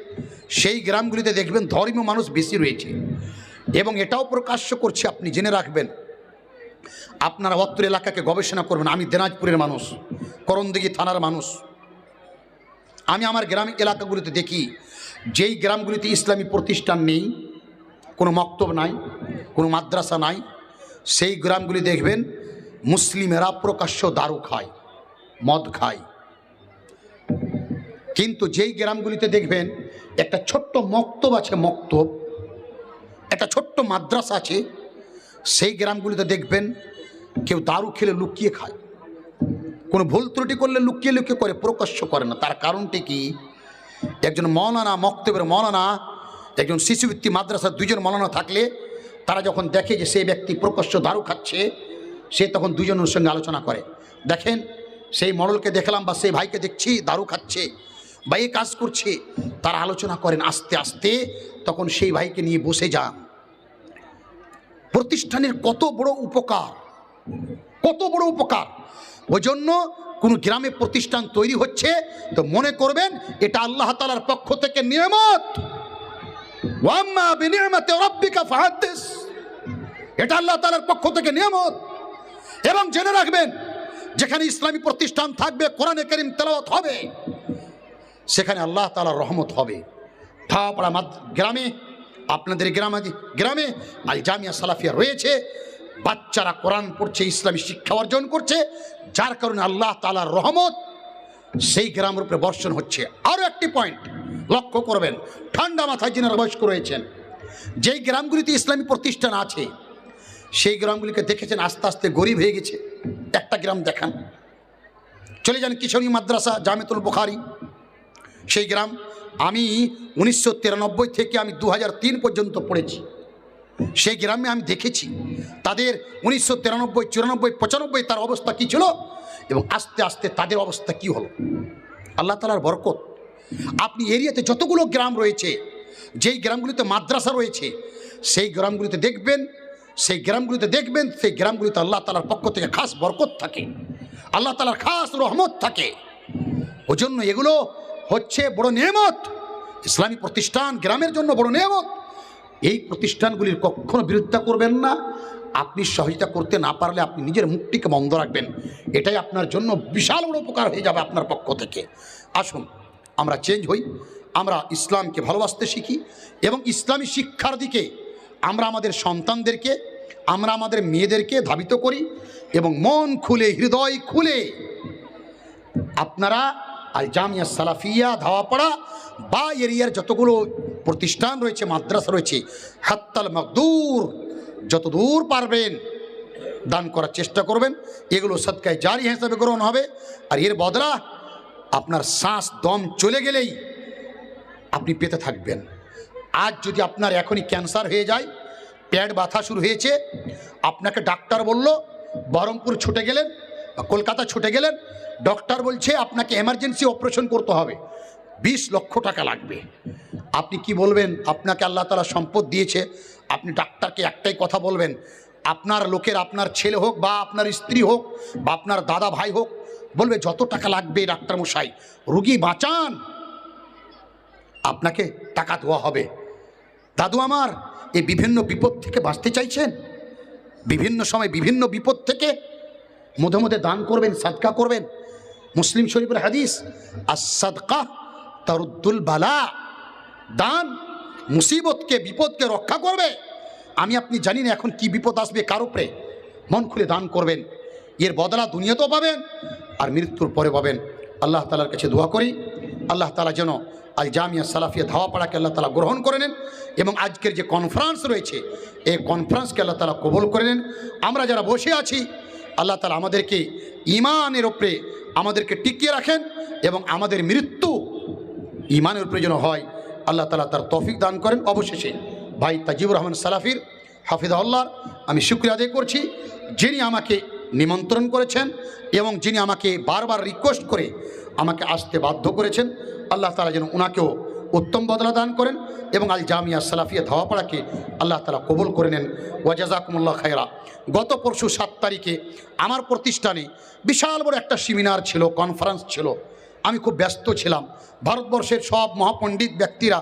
সেই গ্রামগুলিতে দেখবেন ধর্মীয় মানুষ বেশি রয়েছে। এবং এটাও প্রকাশ্য করছি, আপনি জেনে রাখবেন, আপনারা অত্র এলাকাকে গবেষণা করবেন। আমি দিনাজপুরের মানুষ, করণদিঘি থানার মানুষ। আমি আমার গ্রামীণ এলাকাগুলিতে দেখি, যেই গ্রামগুলিতে ইসলামী প্রতিষ্ঠান নেই, কোনো মক্তব নাই, কোনো মাদ্রাসা নাই, সেই গ্রামগুলি দেখবেন মুসলিমেরা প্রকাশ্য দারু খায়, মদ খায়। কিন্তু যেই গ্রামগুলিতে দেখবেন একটা ছোট্ট মক্তব আছে, মক্তব, একটা ছোট্ট মাদ্রাসা আছে, সেই গ্রামগুলিতে দেখবেন কেউ দারু খেলে লুকিয়ে খায়, কোনো ভুল ত্রুটি করলে লুকিয়ে লুকিয়ে করে, প্রকাশ্য করে না। তার কারণটি কি? একজন মৌলানা, মক্তবের মৌলানা, একজন শিশুবৃত্তি মাদ্রাসার দুজন মৌলানা থাকলে, তারা যখন দেখে যে সেই ব্যক্তি প্রকাশ্য দারু খাচ্ছে, সে তখন দুজনের সঙ্গে আলোচনা করে, দেখেন সেই মডেলকে দেখলাম বা সেই ভাইকে দেখছি দারু খাচ্ছে বা এই কাজ করছে, তারা আলোচনা করেন। আস্তে আস্তে তখন সেই ভাইকে নিয়ে বসে যান। প্রতিষ্ঠানের কত বড় উপকার, কত বড় উপকার। ওই জন্য কোনো গ্রামে প্রতিষ্ঠান তৈরি হচ্ছে তো মনে করবেন এটা আল্লাহ তাআলার পক্ষ থেকে নিয়ামত। ওয়াম্মা বিনিয়ামাতি রাব্বিকা ফাহাদ্দিস, এটা আল্লাহ তাআলার পক্ষ থেকে নিয়ামত। এবং জেনে রাখবেন, যেখানে ইসলামী প্রতিষ্ঠান থাকবে, কোরআনে কারীম তেলাওয়াত হবে, সেখানে আল্লাহ তাআলার রহমত হবে। ঠাপাড়া গ্রামে, আপনাদের গ্রামে আল জামিয়া সালাফিয়া রয়েছে, বাচ্চারা কোরআন পড়ছে, ইসলামী শিক্ষা অর্জন করছে, যার কারণে আল্লাহ তাআলার রহমত সেই গ্রামের উপরে বর্ষণ হচ্ছে। আরও একটি পয়েন্ট লক্ষ্য করবেন, ঠান্ডা মাথায় যিনারা বয়স্ক রয়েছেন, যেই গ্রামগুলিতে ইসলামী প্রতিষ্ঠান আছে, সেই গ্রামগুলিকে দেখেছেন আস্তে আস্তে গরিব হয়ে গেছে। একটা গ্রাম দেখান, চলে যান কিশোরী মাদ্রাসা জামিয়াতুল বুখারী, সেই গ্রাম আমি 1993 থেকে আমি 2003 পর্যন্ত পড়েছি। সেই গ্রামে আমি দেখেছি তাদের 1993, 94, 95 তার অবস্থা কী ছিল এবং আস্তে আস্তে তাদের অবস্থা কী হলো। আল্লাহ তাআলার বরকত। আপনি এরিয়াতে যতগুলো গ্রাম রয়েছে, যেই গ্রামগুলিতে মাদ্রাসা রয়েছে, সেই গ্রামগুলিতে দেখবেন সেই গ্রামগুলিতে আল্লাহ তাআলার পক্ষ থেকে খাস বরকত থাকে, আল্লাহ তাআলার খাস রহমত থাকে। ওই জন্য এগুলো হচ্ছে বড় নেয়ামত। ইসলামী প্রতিষ্ঠান গ্রামের জন্য বড় নেয়ামত। এই প্রতিষ্ঠানগুলির কখনো বিরোধিতা করবেন না। আপনি সহযোগিতা করতে না পারলে আপনি নিজের মুখটিকে বন্ধ রাখবেন, এটাই আপনার জন্য বিশাল বড় উপকার হয়ে যাবে আপনার পক্ষ থেকে। আসুন আমরা চেঞ্জ হই, আমরা ইসলামকে ভালোবাসতে শিখি এবং ইসলামী শিক্ষার দিকে আমরা আমাদের সন্তানদেরকে, আমরা আমাদের মেয়েদেরকে ধাবিত করি এবং মন খুলে, হৃদয় খুলে আপনারা আল জামিয়া সালাফিয়া ধাওয়াপাড়া বা এরিয়ার যতগুলো প্রতিষ্ঠান রয়েছে, মাদ্রাসা রয়েছে, হাত্তাল মাকদুর যত দূর পারবেন দান করার চেষ্টা করবেন। এগুলো সদকায়ে জারি হিসাবে গ্রহণ হবে। আর এর বদলা আপনার শ্বাস দম চলে গেলেই আপনি পেতে থাকবেন। আজ যদি আপনার এখনই ক্যান্সার হয়ে যায়, পেট ব্যথা শুরু হয়েছে, আপনাকে ডাক্তার বলল বহরমপুর ছুটে গেলেন বা কলকাতা ছুটে গেলেন, ডক্টর বলছে আপনাকে এমার্জেন্সি অপারেশন করতে হবে, 20 লক্ষ টাকা লাগবে। আপনি কি বলবেন? আপনাকে আল্লাহ তাআলা সম্পদ দিয়েছে, আপনি ডাক্তারকে একটাই কথা বলবেন, আপনার লোকের, আপনার ছেলে হোক বা আপনার স্ত্রী হোক বা আপনার দাদা ভাই হোক, বলবে যত টাকা লাগবে ডাক্তার মশাই রুগী বাঁচান, আপনাকে টাকা দেওয়া হবে। দাদু আমার এই বিভিন্ন বিপদ থেকে বাঁচতে চাইছেন, বিভিন্ন সময় বিভিন্ন বিপদ থেকে মধ্যে মধ্যে দান করবেন, সাদকা করবেন। মুসলিম শরীফের হাদিস, আস-সাদকা তারুদ্দুল বালা, দান মুসিবতকে, বিপদকে রক্ষা করবে। আমি আপনি জানি না এখন কি বিপদ আসবে কার উপরে, মন খুলে দান করবেন, এর বদলা দুনিয়াতেও পাবেন আর মৃত্যুর পরে পাবেন। আল্লাহ তাআলার কাছে দোয়া করি আল্লাহ তাআলা যেন আল জামিয়া সালাফিয়া ধাওয়াপাড়াকে আল্লাহ তাআলা গ্রহণ করে নেন এবং আজকের যে কনফারেন্স রয়েছে এই কনফারেন্সকে আল্লাহ তাআলা কবুল করে নেন। আমরা যারা বসে আছি আল্লাহ তাআলা আমাদেরকে ঈমানের উপরে আমাদেরকে টিকিয়ে রাখেন এবং আমাদের মৃত্যু ঈমানের উপরে যেন হয়, আল্লাহ তাআলা তার তৌফিক দান করেন। অবশেষে ভাই তাজিবুর রহমান সালাফির হাফিজাহুল্লাহ আমি শুকরিয়া আদায় করছি, যিনি আমাকে নিমন্ত্রণ করেছেন এবং যিনি আমাকে বারবার রিকোয়েস্ট করে আমাকে আসতে বাধ্য করেছেন। আল্লাহ তাআলা যেন ওনাকেও উত্তম বদলা দান করেন এবং আল জামিয়া সালাফিয়া ধাওয়াপাড়াকে আল্লাহ তাআলা কবুল করে নেন। ওয়া জাযাকুমুল্লাহ খায়রা। গত পরশু 7 তারিখে আমার প্রতিষ্ঠানে বিশাল বড় একটা সেমিনার ছিল, কনফারেন্স ছিল। আমি খুব ব্যস্ত ছিলাম। ভারতবর্ষের সব মহাপণ্ডিত ব্যক্তিরা